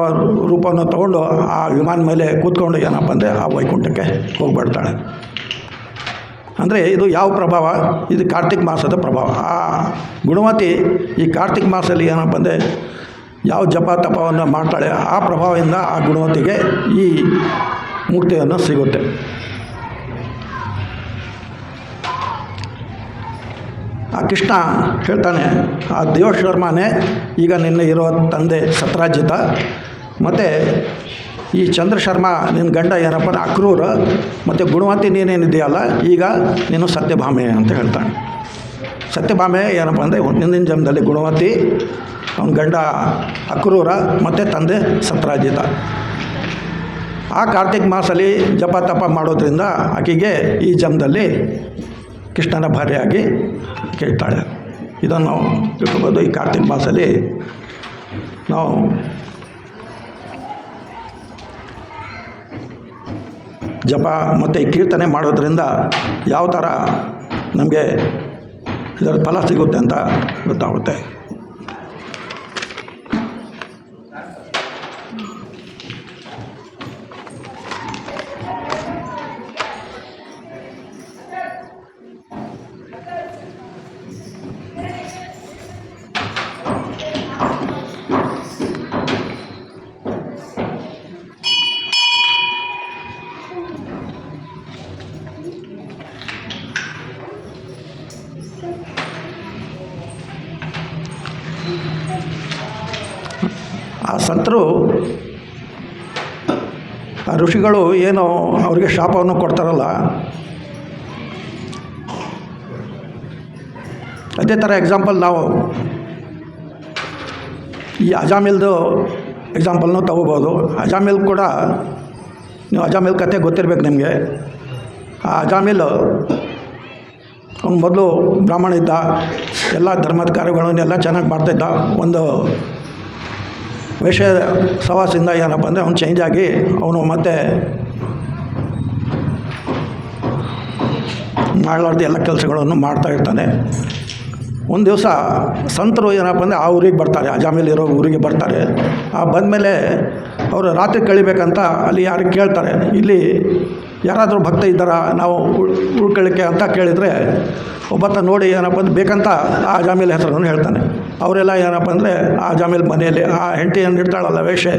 ರೂಪವನ್ನು ತಗೊಂಡು ಆ ವಿಮಾನ ಮೇಲೆ ಕೂತ್ಕೊಂಡು ಏನಪ್ಪ ಅಂದರೆ ಆ ವೈಕುಂಠಕ್ಕೆ ಹೋಗ್ಬಿಡ್ತಾಳೆ. ಅಂದರೆ ಇದು ಯಾವ ಪ್ರಭಾವ? ಇದು ಕಾರ್ತಿಕ್ ಮಾಸದ ಪ್ರಭಾವ. ಆ ಗುಣವತಿ ಈ ಕಾರ್ತಿಕ್ ಮಾಸದಲ್ಲಿ ಏನಪ್ಪ ಅಂದರೆ ಯಾವ ಜಪ ತಪವನ್ನು ಮಾಡ್ತಾಳೆ, ಆ ಪ್ರಭಾವದಿಂದ ಆ ಗುಣವತಿಗೆ ಈ ಮುಕ್ತಿಯನ್ನು ಸಿಗುತ್ತೆ. ಆ ಕೃಷ್ಣ ಹೇಳ್ತಾನೆ, ಆ ದೇವಶರ್ಮನೇ ಈಗ ನಿನ್ನ ಇರೋ ತಂದೆ ಸತ್ರಾಜಿತ, ಮತ್ತು ಈ ಚಂದ್ರಶರ್ಮ ನಿನ್ನ ಗಂಡ ಏನಪ್ಪ ಅಕ್ರೂರ, ಮತ್ತು ಗುಣವತಿ ನೀನೇನಿದೆಯಲ್ಲ ಈಗ ನೀನು ಸತ್ಯಭಾಮೆ ಅಂತ ಹೇಳ್ತಾನೆ. ಸತ್ಯಭಾಮೆ ಏನಪ್ಪ ಅಂದರೆ ಹಿಂದಿನ ಜನ್ಮದಲ್ಲಿ ಗುಣವತಿ, ಅವನ ಗಂಡ ಅಕ್ರೂರ ಮತ್ತು ತಂದೆ ಸತ್ರಾಜಿತ. ಆ ಕಾರ್ತಿಕ್ ಮಾಸಲ್ಲಿ ಜಪ ತಪ ಮಾಡೋದ್ರಿಂದ ಆಕೆಗೆ ಈ ಜನ್ಮದಲ್ಲಿ ಕೃಷ್ಣನ ಭಾರ್ಯೆಯಾಗಿ ಕೇಳ್ತಾಳೆ. ಇದನ್ನು ನಾವು ತಿಳ್ಕೊಬೋದು. ಈ ಕಾರ್ತಿಕ್ ಮಾಸಲ್ಲಿ ನಾವು ಜಪ ಮತ್ತು ಈ ಕೀರ್ತನೆ ಮಾಡೋದ್ರಿಂದ ಯಾವ ಥರ ನಮಗೆ ಇದರ ಫಲ ಸಿಗುತ್ತೆ ಅಂತ ಗೊತ್ತಾಗುತ್ತೆ. ಆ ಸಂತರು, ಆ ಋಷಿಗಳು ಏನು ಅವರಿಗೆ ಶಾಪವನ್ನು ಕೊಡ್ತಾರಲ್ಲ, ಅದೇ ಥರ ಎಕ್ಸಾಂಪಲ್ ನಾವು ಈ ಅಜಾಮಿಲ್ದು ಎಕ್ಸಾಂಪಲ್ನೂ ತಗೋಬೋದು. ಅಜಾಮಿಲ್ ಕೂಡ, ನೀವು ಅಜಾಮಿಲ್ ಕಥೆ ಗೊತ್ತಿರಬೇಕು ನಿಮಗೆ. ಆ ಅಜಾಮಿಲ್ ಅವನು ಮೊದಲು ಬ್ರಾಹ್ಮಣ ಇದ್ದ, ಎಲ್ಲ ಧರ್ಮದ ಕಾರ್ಯಗಳನ್ನೆಲ್ಲ ಚೆನ್ನಾಗಿ ಮಾಡ್ತಾಯಿದ್ದ. ಒಂದು ವೈಶ್ಯ ಸವಾಸದಿಂದ ಏನಪ್ಪ ಅಂದರೆ ಅವನು ಚೇಂಜ್ ಆಗಿ ಅವನು ಮತ್ತೆ ಮಾಡಲಾರ್ದು ಎಲ್ಲ ಕೆಲಸಗಳನ್ನು ಮಾಡ್ತಾಯಿರ್ತಾನೆ. ಒಂದು ದಿವಸ ಸಂತರು ಏನಪ್ಪ ಅಂದರೆ ಆ ಊರಿಗೆ ಬರ್ತಾರೆ, ಅಜಾಮಿಲ್ ಇರೋ ಊರಿಗೆ ಬರ್ತಾರೆ. ಆ ಬಂದಮೇಲೆ ಅವರು ರಾತ್ರಿ ಕಳಿಬೇಕಂತ ಅಲ್ಲಿ ಯಾರಿಗೆ ಕೇಳ್ತಾರೆ, ಇಲ್ಲಿ ಯಾರಾದರೂ ಭಕ್ತ ಇದ್ದಾರಾ ನಾವು ಉಳ್ಕೊಳ್ಳಿಕ್ಕೆ ಅಂತ ಕೇಳಿದರೆ ಒಬ್ಬತ್ತ ನೋಡಿ ಏನಪ್ಪ ಅಂದ್ರೆ ಬೇಕಂತ ಆ ಅಜಾಮಿಲ್ ಹೆಸರನ್ನು ಹೇಳ್ತಾನೆ. ಅವರೆಲ್ಲ ಏನಪ್ಪ ಅಂದರೆ ಆ ಅಜಾಮಿಲ್ ಮನೆಯಲ್ಲಿ ಆ ಹೆಂಡತಿಯನ್ನು ಇಡ್ತಾಳಲ್ಲ ವೇಷೆ,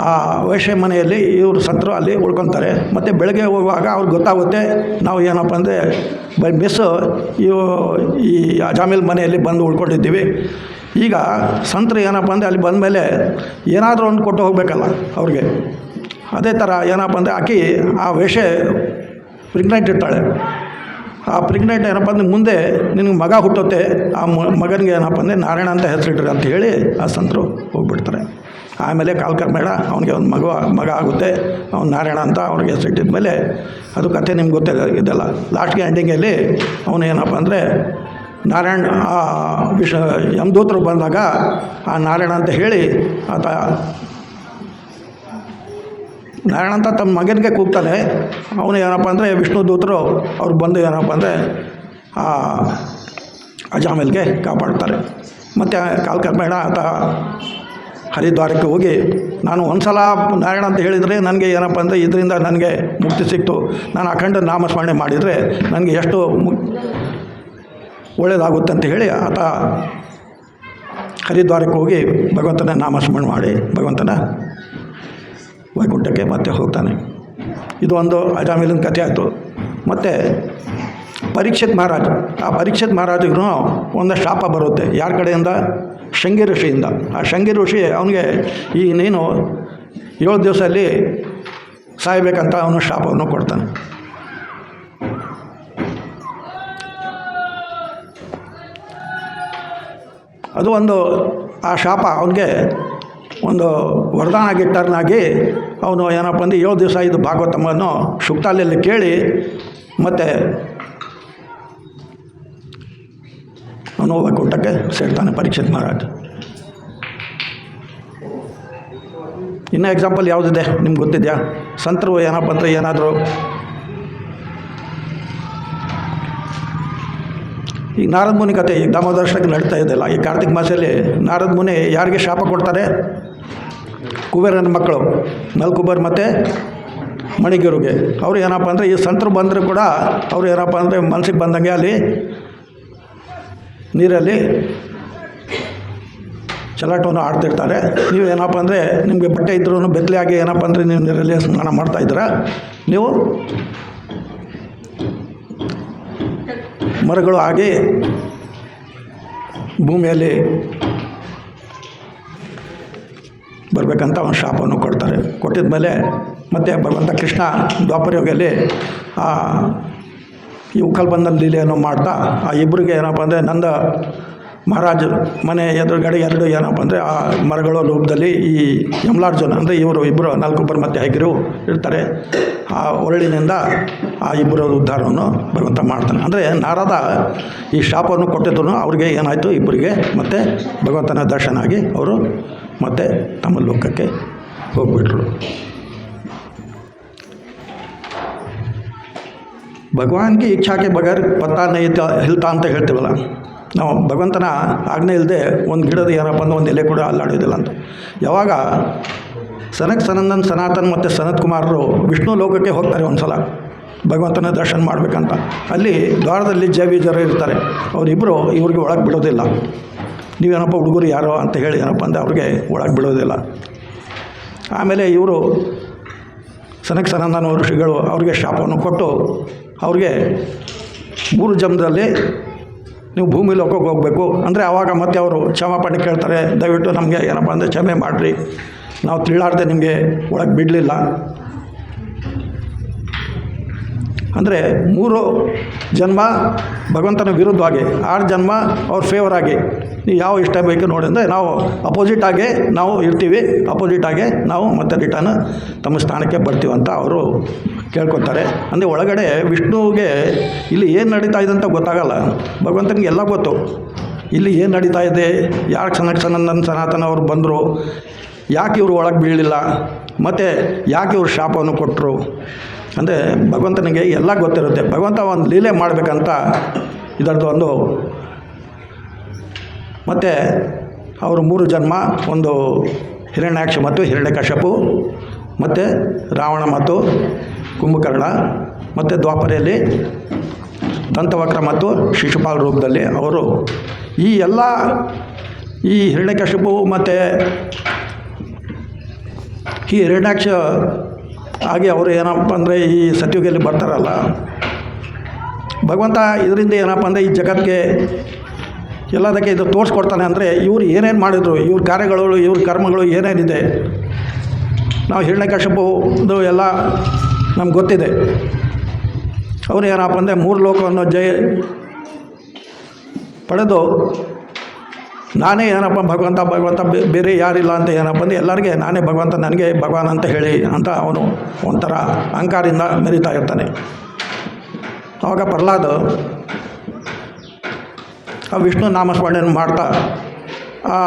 ಆ ವೇಷೆ ಮನೆಯಲ್ಲಿ ಇವರು ಸಂತರು ಅಲ್ಲಿ ಉಳ್ಕೊತಾರೆ. ಮತ್ತು ಬೆಳಗ್ಗೆ ಹೋಗುವಾಗ ಅವ್ರಿಗೆ ಗೊತ್ತಾಗುತ್ತೆ ನಾವು ಏನಪ್ಪ ಅಂದರೆ ಬೈ ಮಿಸ್ಸು ಈ ಅಜಾಮಿಲ್ ಮನೆಯಲ್ಲಿ ಬಂದು ಉಳ್ಕೊಂಡಿದ್ದೀವಿ. ಈಗ ಸಂತರು ಏನಪ್ಪ ಅಂದರೆ ಅಲ್ಲಿ ಬಂದಮೇಲೆ ಏನಾದರೂ ಒಂದು ಕೊಟ್ಟು ಹೋಗಬೇಕಲ್ಲ ಅವ್ರಿಗೆ. ಅದೇ ಥರ ಏನಪ್ಪ ಅಂದರೆ ಆಕೆ ಆ ವೇಷೆ ಪ್ರೆಗ್ನೆಂಟ್ ಇರ್ತಾಳೆ. ಆ ಪ್ರೆಗ್ನೆಂಟ್ ಏನಪ್ಪ ಅಂದರೆ ಮುಂದೆ ನಿನಗೆ ಮಗ ಹುಟ್ಟುತ್ತೆ, ಆ ಮಗನಿಗೆ ಏನಪ್ಪ ಅಂದರೆ ನಾರಾಯಣ ಅಂತ ಹೆಸರಿಟ್ರಿ ಅಂತ ಹೇಳಿ ಆ ಸಂತರು ಹೋಗ್ಬಿಡ್ತಾರೆ. ಆಮೇಲೆ ಕಾಲಕ್ರಮೇಣ ಅವನಿಗೆ ಒಂದು ಮಗ ಆಗುತ್ತೆ, ಅವ್ನು ನಾರಾಯಣ ಅಂತ ಅವ್ರಿಗೆ ಹೆಸರಿಟ್ಟಿದ ಮೇಲೆ ಅದು ಕಥೆ ನಿಮ್ಗೆ ಗೊತ್ತೇ ಇದೆಲ್ಲ. ಲಾಸ್ಟ್ಗೆ ಎಂಡಿಂಗಲ್ಲಿ ಅವನು ಏನಪ್ಪ ಅಂದರೆ ನಾರಾಯಣ ಆ ಯಮದೂತರು ಬಂದಾಗ ಆ ನಾರಾಯಣ ಅಂತ ಹೇಳಿ ಆತ ನಾರಾಯಣ ಅಂತ ತಮ್ಮ ಮಗನಿಗೆ ಕೂಗ್ತಾನೆ. ಅವನು ಏನಪ್ಪ ಅಂದರೆ ವಿಷ್ಣು ದೂತರು ಅವ್ರು ಬಂದು ಏನಪ್ಪ ಅಂದರೆ ಆ ಅಜಾಮಿಲ್ಗೆ ಕಾಪಾಡ್ತಾರೆ. ಮತ್ತು ಕಾಲಕ್ರಮೇಣ ಆತ ಹರಿದ್ವಾರಕ್ಕೆ ಹೋಗಿ ನಾನು ಒಂದು ಸಲ ನಾರಾಯಣ ಅಂತ ಹೇಳಿದರೆ ನನಗೆ ಏನಪ್ಪ ಅಂದರೆ ಇದರಿಂದ ನನಗೆ ಮುಕ್ತಿ ಸಿಕ್ತು, ನಾನು ಅಖಂಡ ನಾಮಸ್ಮರಣೆ ಮಾಡಿದರೆ ನನಗೆ ಎಷ್ಟು ಒಳ್ಳೆಯದಾಗುತ್ತೆ ಅಂತ ಹೇಳಿ ಆತ ಹರಿದ್ವಾರಕ್ಕೆ ಹೋಗಿ ಭಗವಂತನ ನಾಮಸ್ಮರಣೆ ಮಾಡಿ ಭಗವಂತನ ವೈಕುಂಠಕ್ಕೆ ಮತ್ತೆ ಹೋಗ್ತಾನೆ. ಇದು ಒಂದು ಅಜಾಮಿಲಿನ ಕಥೆ ಆಯಿತು. ಮತ್ತು ಪರೀಕ್ಷಿತ್ ಮಹಾರಾಜ, ಆ ಪರೀಕ್ಷಿತ್ ಮಹಾರಾಜಿಗೂ ಒಂದು ಶಾಪ ಬರುತ್ತೆ. ಯಾರ ಕಡೆಯಿಂದ? ಶೃಂಗಿ ಋಷಿಯಿಂದ. ಆ ಶೃಂಗಿ ಋಷಿ ಅವನಿಗೆ ಈ ನೀನು 7 ದಿವಸದಲ್ಲಿ ಸಾಯಬೇಕಂತ ಅವನು ಶಾಪವನ್ನು ಕೊಡ್ತಾನೆ. ಅದು ಒಂದು ಆ ಶಾಪ ಅವನಿಗೆ ಒಂದು ವರದಾನ ಗಿಟ್ಟರ್ನಾಗಿ ಅವನು ಏನಪ್ಪ ಅಂದರೆ 7 ದಿವಸ ಇದು ಭಾಗವತಮ್ಮನ್ನು ಶುಕ್ತಾಲೆಯಲ್ಲಿ ಕೇಳಿ ಮತ್ತು ಅವನು ವೈಕುಂಠಕ್ಕೆ ಸೇರ್ತಾನೆ ಪರೀಕ್ಷಿತ್ ಮಹಾರಾಜ್. ಇನ್ನೂ ಎಕ್ಸಾಂಪಲ್ ಯಾವುದಿದೆ ನಿಮ್ಗೆ ಗೊತ್ತಿದೆಯಾ? ಸಂತರು ಏನಪ್ಪ ಅಂದರೆ ಏನಾದರೂ ಈಗ ನಾರದ ಮುನಿ ಕತೆ ಈಗ ದಾಮೋದರ್ಶನಕ್ಕೆ ನಡೀತಾ ಇದೆಯಲ್ಲ, ಈ ಕಾರ್ತಿಕ ಮಾಸದಲ್ಲಿ ನಾರದ ಮುನಿ ಯಾರಿಗೆ ಶಾಪ ಕೊಡ್ತಾರೆ? ಕುಬೇರನ ಮಕ್ಕಳು ನಲ್ಕುಬೇರ್ ಮತ್ತು ಮಣಿಗಿರಿಗೆ. ಅವರು ಏನಪ್ಪ ಅಂದರೆ ಈ ಸಂತರು ಬಂದರೂ ಕೂಡ ಅವರು ಏನಪ್ಪ ಅಂದರೆ ಮನಸ್ಸಿಗೆ ಬಂದಂಗೆ ಅಲ್ಲಿ ನೀರಲ್ಲಿ ಚಲಾಟವನ್ನು ಆಡ್ತಿರ್ತಾರೆ. ನೀವು ಏನಪ್ಪ ಅಂದರೆ ನಿಮಗೆ ಬಟ್ಟೆ ಇದ್ರೂ ಬೆತ್ತಲೆಯಾಗಿ ಏನಪ್ಪ ಅಂದರೆ ನೀವು ನೀರಲ್ಲಿ ಸ್ನಾನ ಮಾಡ್ತಾಯಿದ್ದೀರ. ನೀವು ಮರಗಳು ಆಗಿ ಭೂಮಿಯಲ್ಲಿ ಬರಬೇಕಂತ ಒಂದು ಶಾಪವನ್ನು ಕೊಡ್ತಾರೆ. ಕೊಟ್ಟಿದ ಮೇಲೆ ಮತ್ತು ಭಗವಂತ ಕೃಷ್ಣ ದ್ವಾಪರಯುಗದಲ್ಲಿ ಈ ಉಕ್ಕಲ್ಬಂಧನ ಲೀಲೆಯನ್ನು ಮಾಡ್ತಾ ಆ ಇಬ್ಬರಿಗೆ ಏನಪ್ಪ ಅಂದರೆ ನಂದ ಮಹಾರಾಜ್ ಮನೆ ಎದುರುಗಡೆ ಎರಡು ಏನಪ್ಪ ಅಂದರೆ ಆ ಮರಗಳ ರೂಪದಲ್ಲಿ ಈ ಯಮಲಾರ್ಜುನ ಅಂದರೆ ಇವರು ಇಬ್ಬರು ನಲ್ಕುಬ್ಬರು ಮತ್ತು ಹೈಗಿರು ಇರ್ತಾರೆ. ಆ ಒರಳಿನಿಂದ ಆ ಇಬ್ಬರ ಉದ್ಧಾರವನ್ನು ಭಗವಂತ ಮಾಡ್ತಾನೆ. ಅಂದರೆ ನಾರದ ಈ ಶಾಪವನ್ನು ಕೊಟ್ಟಿದ್ರು ಅವ್ರಿಗೆ ಏನಾಯಿತು, ಇಬ್ಬರಿಗೆ ಮತ್ತು ಭಗವಂತನ ದರ್ಶನ ಆಗಿ ಅವರು ಮತ್ತೆ ತಮ್ಮ ಲೋಕಕ್ಕೆ ಹೋಗ್ಬಿಟ್ರು. ಭಗವಾನ್ಗೆ ಇಚ್ಛಾಕ್ಕೆ ಬಗರ್ ಪತ್ತಾ ನೈತ ಹಿಲ್ತಾ ಅಂತ ಹೇಳ್ತೀವಲ್ಲ ನಾವು, ಭಗವಂತನ ಆಜ್ಞೆ ಇಲ್ಲದೆ ಒಂದು ಗಿಡದ ಏನಪ್ಪ ಅಂದ್ರೆ ಒಂದು ಎಲೆ ಕೂಡ ಅಲ್ಲಾಡೋದಿಲ್ಲ ಅಂತ. ಯಾವಾಗ ಸನಕ್ ಸನಂದನ್ ಸನಾತನ್ ಮತ್ತು ಸನತ್ ಕುಮಾರರು ವಿಷ್ಣು ಲೋಕಕ್ಕೆ ಹೋಗ್ತಾರೆ ಒಂದು ಸಲ ಭಗವಂತನ ದರ್ಶನ ಮಾಡಬೇಕಂತ, ಅಲ್ಲಿ ದ್ವಾರದಲ್ಲಿ ಜರ ಇರ್ತಾರೆ. ಅವರಿಬ್ಬರು ಇವ್ರಿಗೆ ಒಳಗೆ ಬಿಡೋದಿಲ್ಲ. ನೀವೇನಪ್ಪ ಹುಡುಗರು ಯಾರೋ ಅಂತ ಹೇಳಿ ಏನಪ್ಪ ಅಂದರೆ ಅವ್ರಿಗೆ ಒಳಗೆ ಬಿಡೋದಿಲ್ಲ. ಆಮೇಲೆ ಇವರು ಸನಕ್ ಸನಂದನ ಋಷಿಗಳು ಅವ್ರಿಗೆ ಶಾಪವನ್ನು ಕೊಟ್ಟು ಅವ್ರಿಗೆ 3 ಜನ್ಮದಲ್ಲಿ ನೀವು ಭೂಮಿ ಲೋಕಕ್ಕೆ ಹೋಗಬೇಕು ಅಂದರೆ ಆವಾಗ ಮತ್ತೆ ಅವರು ಕ್ಷಮಾಪಣೆ ಕೇಳ್ತಾರೆ. ದಯವಿಟ್ಟು ನಮಗೆ ಏನಪ್ಪ ಅಂದರೆ ಕ್ಷಮೆ ಮಾಡಿರಿ, ನಾವು ತಿಳ್ಳಾರ್ದೆ ನಿಮಗೆ ಒಳಗೆ ಬಿಡಲಿಲ್ಲ. ಅಂದರೆ 3 ಜನ್ಮ ಭಗವಂತನ ವಿರುದ್ಧವಾಗಿ, 6 ಜನ್ಮ ಅವ್ರ ಫೇವರ್ ಆಗಿ ನೀವು ಯಾವ ಇಷ್ಟ ಬೇಕು ನೋಡಿ ಅಂದರೆ ನಾವು ಅಪೋಸಿಟಾಗೆ ನಾವು ಇರ್ತೀವಿ, ಅಪೋಸಿಟಾಗೆ ನಾವು ಮತ್ತೆ ರಿಟರ್ನ್ ತಮ್ಮ ಸ್ಥಾನಕ್ಕೆ ಬರ್ತೀವಿ ಅಂತ ಅವರು ಕೇಳ್ಕೊತಾರೆ. ಅಂದರೆ ಒಳಗಡೆ ವಿಷ್ಣುವಿಗೆ ಇಲ್ಲಿ ಏನು ನಡೀತಾ ಇದೆ ಅಂತ ಗೊತ್ತಾಗಲ್ಲ, ಭಗವಂತನಿಗೆ ಎಲ್ಲ ಗೊತ್ತು. ಇಲ್ಲಿ ಏನು ನಡೀತಾ ಇದೆ, ಯಾಕೆ ಸನಂದನ್ ಸನಾತನ ಅವರು ಬಂದರು, ಯಾಕೆ ಇವರು ಒಳಗೆ ಬೀಳಲಿಲ್ಲ, ಮತ್ತು ಯಾಕೆ ಇವರು ಶಾಪವನ್ನು ಕೊಟ್ಟರು ಅಂದರೆ ಭಗವಂತನಿಗೆ ಎಲ್ಲ ಗೊತ್ತಿರುತ್ತೆ. ಭಗವಂತ ಒಂದು ಲೀಲೆ ಮಾಡಬೇಕಂತ ಇದರದ್ದು ಒಂದು ಮತ್ತು ಅವರು 3 ಜನ್ಮ, ಒಂದು ಹಿರಣ್ಯಾಕ್ಷ ಮತ್ತು ಹಿರಣ್ಯಕಶಪು ಮತ್ತು ರಾವಣ ಮತ್ತು ಕುಂಭಕರ್ಣ ಮತ್ತು ದ್ವಾಪರೆಯಲ್ಲಿ ದಂತವಕ್ರ ಮತ್ತು ಶಿಶುಪಾಲ ರೂಪದಲ್ಲಿ ಅವರು ಈ ಎಲ್ಲ ಈ ಹಿರಣ್ಯಕಶಪು ಮತ್ತು ಈ ಹಿರಣ್ಯಾಕ್ಷ ಹಾಗೆ ಅವರು ಏನಪ್ಪ ಅಂದರೆ ಈ ಸತ್ಯುಗದಲ್ಲಿ ಬರ್ತಾರಲ್ಲ, ಭಗವಂತ ಇದರಿಂದ ಏನಪ್ಪ ಅಂದರೆ ಈ ಜಗತ್ತಿಗೆ ಎಲ್ಲದಕ್ಕೆ ಇದು ತೋರಿಸ್ಕೊಡ್ತಾನೆ. ಅಂದರೆ ಇವರು ಏನೇನು ಮಾಡಿದರು, ಇವ್ರ ಕಾರ್ಯಗಳು, ಇವ್ರ ಕರ್ಮಗಳು ಏನೇನಿದೆ, ನಾವು ಹಿರಣ್ಯಕಶಿಪುದು ಎಲ್ಲ ನಮ್ಗೆ ಗೊತ್ತಿದೆ. ಅವರು ಏನಪ್ಪ ಅಂದರೆ 3 ಲೋಕವನ್ನು ಪಡೆದು ನಾನೇ ಏನಪ್ಪ ಭಗವಂತ ಬೇರೆ ಯಾರಿಲ್ಲ ಅಂತ ಏನಪ್ಪ ಅಂದರೆ ಎಲ್ಲರಿಗೆ ನಾನೇ ಭಗವಂತ, ನನಗೆ ಭಗವಾನ್ ಅಂತ ಹೇಳಿ ಅಂತ ಅವನು ಒಂಥರ ಅಹಂಕಾರದಿಂದ ಮೆರಿತಾ ಇರ್ತಾನೆ. ಆವಾಗ ಪ್ರಹ್ಲಾದ ಆ ವಿಷ್ಣು ನಾಮಸ್ಮರಣೆಯನ್ನು ಮಾಡ್ತಾ ಆ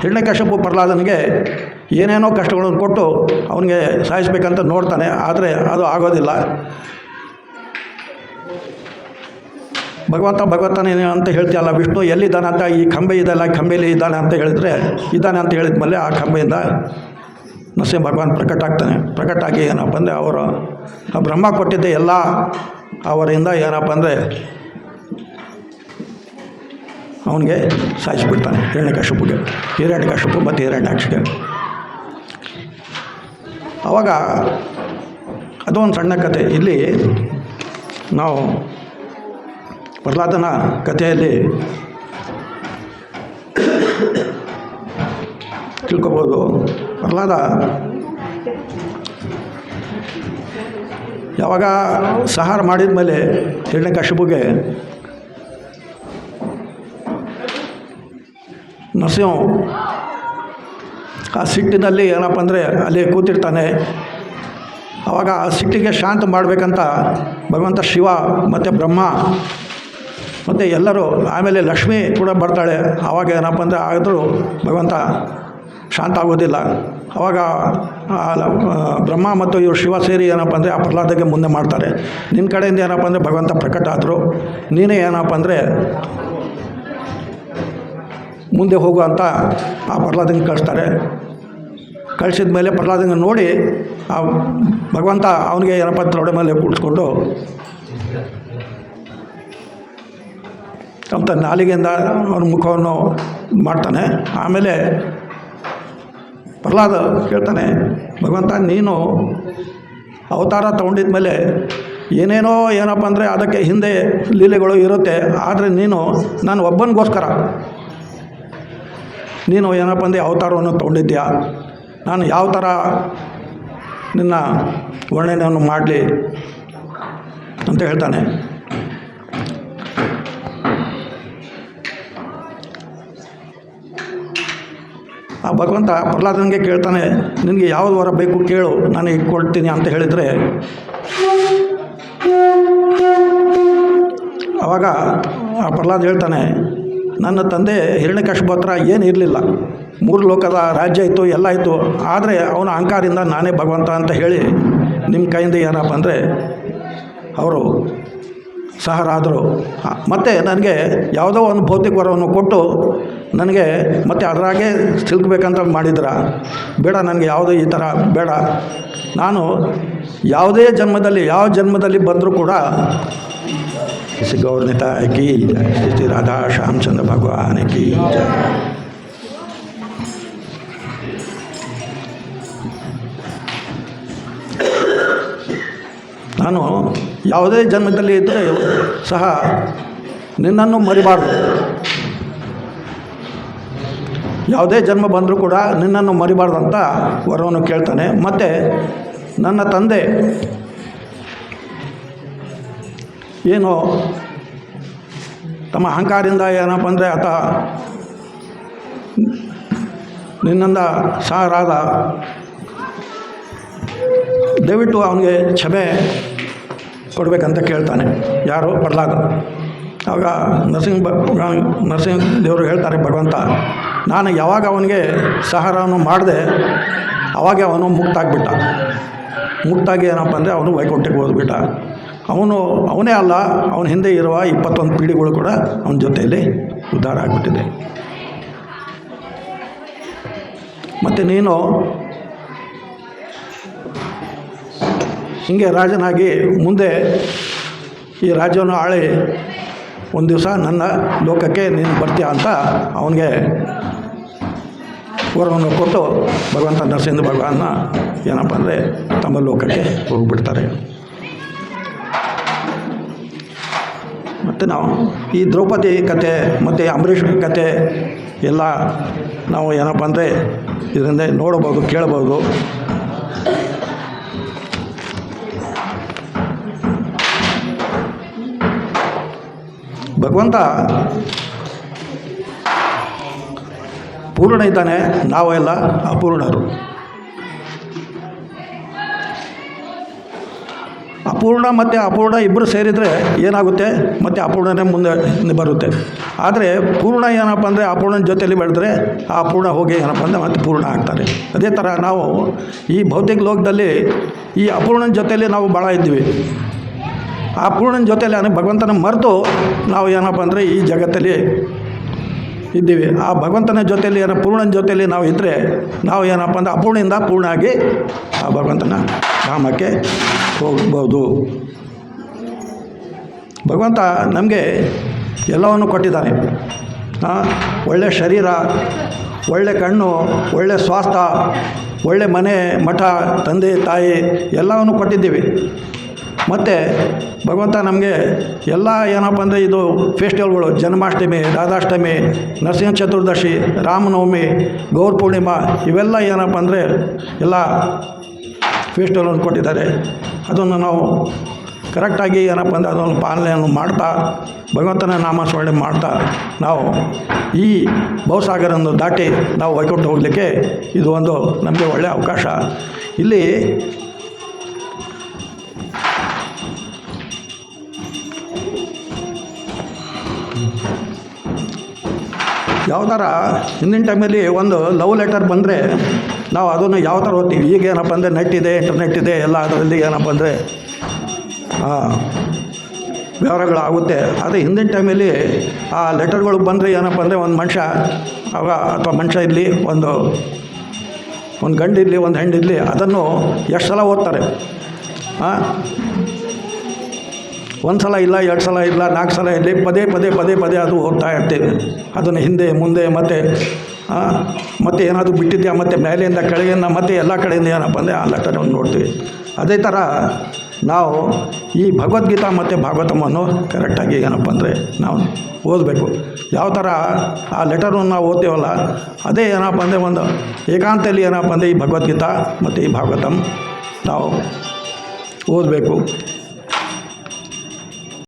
ಹಿರಣ್ಯಕಶಿಪು ಪ್ರಹ್ಲಾದನಿಗೆ ಏನೇನೋ ಕಷ್ಟಗಳನ್ನು ಕೊಟ್ಟು ಅವನಿಗೆ ಸಾಯಿಸಬೇಕಂತ ನೋಡ್ತಾನೆ. ಆದರೆ ಅದು ಆಗೋದಿಲ್ಲ. ಭಗವಂತನೇ ಅಂತ ಹೇಳ್ತೀಯಲ್ಲ, ವಿಷ್ಣು ಎಲ್ಲಿದ್ದಾನೆ ಅಂತ, ಈ ಕಂಬೆ ಇದೆಲ್ಲ, ಕಂಬೆಯಲ್ಲಿ ಇದ್ದಾನೆ ಅಂತ ಹೇಳಿದರೆ ಇದ್ದಾನೆ ಅಂತ ಹೇಳಿದ್ಮೇಲೆ ಆ ಕಂಬೆಯಿಂದ ನರಸಿಂಹ ಭಗವಾನ್ ಪ್ರಕಟಾಗಿ ಏನಪ್ಪ ಅಂದರೆ ಅವರು ಆ ಬ್ರಹ್ಮ ಕೊಟ್ಟಿದ್ದೆ ಎಲ್ಲ ಅವರಿಂದ ಏನಪ್ಪ ಅಂದರೆ ಅವನಿಗೆ ಸಾಯಿಸಿಬಿಡ್ತಾನೆ ಹಿರಣ್ಯಕಶಿಪು ಮತ್ತು ಹಿರಣ್ಯಾಕ್ಷಿಗೆ. ಆವಾಗ ಅದೊಂದು ಸಣ್ಣ ಕತೆ. ಇಲ್ಲಿ ನಾವು ಪ್ರಹ್ಲಾದನ ಕಥೆಯಲ್ಲಿ ತಿಳ್ಕೊಬೋದು. ಪ್ರಹ್ಲಾದ ಯಾವಾಗ ಸಂಹಾರ ಮಾಡಿದ ಮೇಲೆ ಹಿರಣ್ಯಕಶಿಪುಗೆ ನರಸಿಂಹ ಆ ಸಿಟ್ಟಿನಲ್ಲಿ ಏನಪ್ಪ ಅಂದರೆ ಅಲ್ಲಿ ಕೂತಿರ್ತಾನೆ. ಆವಾಗ ಆ ಸಿಟ್ಟಿಗೆ ಶಾಂತ ಮಾಡಬೇಕಂತ ಭಗವಂತ ಶಿವ ಮತ್ತು ಬ್ರಹ್ಮ ಮತ್ತು ಎಲ್ಲರೂ ಆಮೇಲೆ ಲಕ್ಷ್ಮಿ ಕೂಡ ಬರ್ತಾಳೆ. ಆವಾಗ ಏನಪ್ಪ ಅಂದರೆ ಆದರೂ ಭಗವಂತ ಶಾಂತ ಆಗೋದಿಲ್ಲ. ಆವಾಗ ಬ್ರಹ್ಮ ಮತ್ತು ಇವರು ಶಿವ ಸೇರಿ ಏನಪ್ಪ ಅಂದರೆ ಆ ಪ್ರಹ್ಲಾದಕ್ಕೆ ಮುಂದೆ ಮಾಡ್ತಾರೆ. ನಿನ್ನ ಕಡೆಯಿಂದ ಏನಪ್ಪ ಅಂದರೆ ಭಗವಂತ ಪ್ರಕಟ ಆದರು, ನೀನೇ ಏನಪ್ಪ ಅಂದರೆ ಮುಂದೆ ಹೋಗು ಅಂತ ಆ ಪ್ರಹ್ಲಾದಂಗೆ ಕಳಿಸ್ತಾರೆ. ಕಳಿಸಿದ ಮೇಲೆ ಪ್ರಹ್ಲಾದಂಗೆ ನೋಡಿ ಆ ಭಗವಂತ ಅವನಿಗೆ ಏನಪ್ಪ ತೊಡೆ ಮೇಲೆ ಕೂಡಿಸ್ಕೊಂಡು ಅಂತ ನಾಲಿಗೆಯಿಂದ ಅವನ ಮುಖವನ್ನು ಮಾಡ್ತಾನೆ. ಆಮೇಲೆ ಪ್ರಹ್ಲಾದ ಕೇಳ್ತಾನೆ, ಭಗವಂತ ನೀನು ಅವತಾರ ತೊಗೊಂಡಿದ ಮೇಲೆ ಏನೇನೋ ಏನಪ್ಪ ಅಂದರೆ ಅದಕ್ಕೆ ಹಿಂದೆ ಲೀಲೆಗಳು ಇರುತ್ತೆ, ಆದರೆ ನೀನು ನಾನು ಒಬ್ಬನಿಗೋಸ್ಕರ ನೀನು ಏನಪ್ಪ ಅಂದರೆ ಅವತಾರವನ್ನು ತೊಗೊಂಡಿದ್ಯಾ, ನಾನು ಯಾವ ಥರ ನಿನ್ನ ವರ್ಣನೆಯನ್ನು ಮಾಡಲಿ ಅಂತ ಹೇಳ್ತಾನೆ. ಆ ಭಗವಂತ ಪ್ರಹ್ಲಾದನಿಗೆ ಕೇಳ್ತಾನೆ, ನಿನಗೆ ಯಾವುದು ವರ ಬೇಕು ಕೇಳು, ನಾನು ಈಗ ಕೊಡ್ತೀನಿ ಅಂತ ಹೇಳಿದರೆ ಆವಾಗ ಆ ಪ್ರಹ್ಲಾದ ಹೇಳ್ತಾನೆ, ನನ್ನ ತಂದೆ ಹಿರಣ್ಯಕಶಿಪು ಹತ್ರ ಏನು ಇರಲಿಲ್ಲ, 3 ಲೋಕದ ರಾಜ್ಯ ಇತ್ತು, ಎಲ್ಲ ಇತ್ತು, ಆದರೆ ಅವನ ಅಹಂಕಾರದಿಂದ ನಾನೇ ಭಗವಂತ ಅಂತ ಹೇಳಿ ನಿಮ್ಮ ಕೈಯಿಂದ ಏನಪ್ಪ ಅಂದರೆ ಅವರು ಸಹರಾದರು. ಮತ್ತು ನನಗೆ ಯಾವುದೋ ಒಂದು ಭೌತಿಕ ವರವನ್ನು ಕೊಟ್ಟು ನನಗೆ ಮತ್ತು ಅದರಾಗೆ ಸಿಲ್ಕಬೇಕಂತ ಮಾಡಿದ್ರ, ಬೇಡ, ನನಗೆ ಯಾವುದೇ ಈ ಥರ ಬೇಡ, ನಾನು ಯಾವುದೇ ಜನ್ಮದಲ್ಲಿ ಯಾವ ಜನ್ಮದಲ್ಲಿ ಬಂದರೂ ಕೂಡ ಶ್ರೀ ಗೌರನಿತ ಕಿ ಶ್ರೀ ರಾಧಾ ಶ್ಯಾಮಚಂದ್ರ ಭಗವಾನ್ ಕಿ ಜಯ. ನಾನು ಯಾವುದೇ ಜನ್ಮದಲ್ಲಿ ಇದ್ದರೆ ಸಹ ನಿನ್ನನ್ನು ಮರಿಬಾರ್ದು, ಯಾವುದೇ ಜನ್ಮ ಬಂದರೂ ಕೂಡ ನಿನ್ನನ್ನು ಮರಿಬಾರ್ದು ಅಂತ ವರವನ್ನು ಕೇಳ್ತಾನೆ. ಮತ್ತು ನನ್ನ ತಂದೆ ಏನು ತಮ್ಮ ಅಹಂಕಾರದಿಂದ ಏನಪ್ಪ ಅಂದರೆ ಆತ ನಿನ್ನಿಂದ ಸಹರಾದ, ದಯವಿಟ್ಟು ಅವನಿಗೆ ಕ್ಷಮೆ ಕೊಡಬೇಕಂತ ಕೇಳ್ತಾನೆ. ಯಾರು? ಪ್ರಹ್ಲಾದ. ಆವಾಗ ನರಸಿಂಹ ದೇವರು ಹೇಳ್ತಾರೆ, ಭಗವಂತ ನಾನು ಯಾವಾಗ ಅವನಿಗೆ ಸಹಾರವನ್ನು ಮಾಡಿದೆ ಆವಾಗ ಅವನು ಮುಕ್ತಾಗ್ಬಿಟ್ಟ. ಮುಕ್ತಾಗಿ ಏನಪ್ಪ ಅಂದರೆ ಅವನು ವೈಕುಂಠಕ್ಕೆ ಹೋಗ್ಬಿಟ್ಟ. ಅವನೇ ಅಲ್ಲ, ಅವನ ಹಿಂದೆ ಇರುವ 21 ಪೀಳಿಗೆಗಳು ಕೂಡ ಅವನ ಜೊತೆಯಲ್ಲಿ ಉದ್ಧಾರ ಆಗಿಬಿಟ್ಟಿದೆ. ಮತ್ತು ನೀನು ಹೀಗೆ ರಾಜನಾಗಿ ಮುಂದೆ ಈ ರಾಜ್ಯವನ್ನು ಆಳಿ ಒಂದು ದಿವಸ ನನ್ನ ಲೋಕಕ್ಕೆ ನೀನು ಬರ್ತೀಯ ಅಂತ ಅವನಿಗೆ ವರವನ್ನು ಕೊಟ್ಟು ಭಗವಂತ ನರಸಿಂಹ ಭಗವಾನ್ನ ಏನಪ್ಪ ಅಂದರೆ ತಮ್ಮ ಲೋಕಕ್ಕೆ ಹೋಗಿಬಿಡ್ತಾರೆ. ಮತ್ತು ನಾವು ಈ ದ್ರೌಪದಿ ಕತೆ ಮತ್ತು ಅಂಬರೀಷ್ ಕತೆ ಎಲ್ಲ ನಾವು ಏನಪ್ಪ ಅಂದರೆ ಇದರಿಂದ ನೋಡಬಹುದು, ಕೇಳಬಹುದು. ಭಗವಂತ ಪೂರ್ಣ ಇದ್ದಾನೆ, ನಾವೆಲ್ಲ ಅಪೂರ್ಣರು. ಅಪೂರ್ಣ ಮತ್ತು ಅಪೂರ್ಣ ಇಬ್ಬರು ಸೇರಿದರೆ ಏನಾಗುತ್ತೆ? ಮತ್ತು ಅಪೂರ್ಣನೇ ಮುಂದೆ ಬರುತ್ತೆ. ಆದರೆ ಪೂರ್ಣ ಏನಪ್ಪ ಅಂದರೆ ಅಪೂರ್ಣನ ಜೊತೆಯಲ್ಲಿ ಬೆಳೆದ್ರೆ ಆ ಅಪೂರ್ಣ ಹೋಗಿ ಏನಪ್ಪ ಅಂದರೆ ಮತ್ತೆ ಪೂರ್ಣ ಆಗ್ತಾರೆ. ಅದೇ ಥರ ನಾವು ಈ ಭೌತಿಕ ಲೋಕದಲ್ಲಿ ಈ ಅಪೂರ್ಣನ ಜೊತೆಯಲ್ಲಿ ನಾವು ಭಾಳ ಇದ್ದೀವಿ. ಆ ಪೂರ್ಣನ ಜೊತೆಯಲ್ಲಿ ಭಗವಂತನ ಮರೆತು ನಾವು ಏನಪ್ಪ ಅಂದರೆ ಈ ಜಗತ್ತಲ್ಲಿ ಇದ್ದೀವಿ. ಆ ಭಗವಂತನ ಜೊತೆಯಲ್ಲಿ ಪೂರ್ಣನ ಜೊತೆಯಲ್ಲಿ ನಾವು ಇದ್ದರೆ ನಾವು ಏನಪ್ಪ ಅಂದರೆ ಅಪೂರ್ಣದಿಂದ ಪೂರ್ಣ ಆಗಿ ಆ ಭಗವಂತನ ಧಾಮಕ್ಕೆ ಹೋಗ್ಬೋದು. ಭಗವಂತ ನಮಗೆ ಎಲ್ಲವನ್ನು ಕೊಟ್ಟಿದ್ದಾನೆ. ಒಳ್ಳೆಯ ಶರೀರ, ಒಳ್ಳೆಯ ಕಣ್ಣು, ಒಳ್ಳೆಯ ಸ್ವಾಸ್ಥ್ಯ, ಒಳ್ಳೆಯ ಮನೆ, ಮಠ, ತಂದೆ ತಾಯಿ ಎಲ್ಲವನ್ನು ಕೊಟ್ಟಿದ್ದೀವಿ. ಮತ್ತು ಭಗವಂತ ನಮಗೆ ಎಲ್ಲ ಏನಪ್ಪ ಅಂದರೆ ಇದು ಫೆಸ್ಟಿವಲ್ಗಳು, ಜನ್ಮಾಷ್ಟಮಿ, ರಾಧಾಷ್ಟಮಿ, ನರಸಿಂಹ ಚತುರ್ದಶಿ, ರಾಮನವಮಿ, ಗೌರ ಪೂರ್ಣಿಮಾ, ಇವೆಲ್ಲ ಏನಪ್ಪ ಅಂದರೆ ಎಲ್ಲ ಫೆಸ್ಟಿವಲನ್ನು ಕೊಟ್ಟಿದ್ದಾರೆ. ಅದನ್ನು ನಾವು ಕರೆಕ್ಟಾಗಿ ಏನಪ್ಪ ಅಂದರೆ ಅದನ್ನು ಪಾಲನೆಯನ್ನು ಮಾಡ್ತಾ ಭಗವಂತನ ನಾಮಸ್ಮರಣೆ ಮಾಡ್ತಾ ನಾವು ಈ ಭವಸಾಗರವನ್ನು ದಾಟಿ ನಾವು ವೈಕುಂಠ ಹೋಗಲಿಕ್ಕೆ ಇದು ಒಂದು ನಮಗೆ ಒಳ್ಳೆಯ ಅವಕಾಶ. ಇಲ್ಲಿ ಯಾವ ಥರ ಹಿಂದಿನ ಟೈಮಲ್ಲಿ ಒಂದು ಲವ್ ಲೆಟರ್ ಬಂದರೆ ನಾವು ಅದನ್ನು ಯಾವ ಥರ ಓದ್ತೀವಿ. ಈಗ ಏನಪ್ಪ ಅಂದರೆ ನೆಟ್ ಇದೆ, ಇಂಟರ್ನೆಟ್ ಇದೆ, ಎಲ್ಲ ಅದರಲ್ಲಿ ಏನಪ್ಪ ಅಂದರೆ ವ್ಯವಹಾರಗಳಾಗುತ್ತೆ. ಆದರೆ ಹಿಂದಿನ ಟೈಮಲ್ಲಿ ಆ ಲೆಟರ್ಗಳು ಬಂದರೆ ಏನಪ್ಪ ಅಂದರೆ ಒಂದು ಮನುಷ್ಯ ಅಥವಾ ಮನುಷ್ಯ ಇರಲಿ, ಒಂದು ಗಂಡು ಇರಲಿ, ಒಂದು ಹೆಣ್ಣು ಇರಲಿ, ಅದನ್ನು ಎಷ್ಟು ಸಲ ಓದ್ತಾರೆ. ಒಂದು ಸಲ ಇಲ್ಲ, 2 ಸಲ ಇಲ್ಲ, 4 ಸಲ ಇರಲಿ, ಪದೇ ಅದು ಓದ್ತಾ ಇರ್ತೀವಿ. ಅದನ್ನು ಹಿಂದೆ ಮುಂದೆ ಮತ್ತೆ ಏನಾದರೂ ಬಿಟ್ಟಿದ್ಯಾ, ಮತ್ತು ಮೇಲೆಯಿಂದ ಕೆಳಗಿಂದ ಮತ್ತೆ ಎಲ್ಲ ಕಡೆಯಿಂದ ಏನಪ್ಪ ಅಂದರೆ ಆ ಲೆಟರನ್ನು ನೋಡ್ತೀವಿ. ಅದೇ ಥರ ನಾವು ಈ ಭಗವದ್ಗೀತಾ ಮತ್ತು ಭಾಗವತಮನ್ನು ಕರೆಕ್ಟಾಗಿ ಏನಪ್ಪ ಅಂದರೆ ನಾವು ಓದಬೇಕು. ಯಾವ ಥರ ಆ ಲೆಟರನ್ನು ನಾವು ಓದ್ತೀವಲ್ಲ, ಅದೇ ಏನಪ್ಪ ಅಂದರೆ ಒಂದು ಏಕಾಂತದಲ್ಲಿ ಏನಪ್ಪ ಅಂದರೆ ಈ ಭಗವದ್ಗೀತಾ ಮತ್ತು ಈ ಭಾಗವತಂ ನಾವು ಓದಬೇಕು.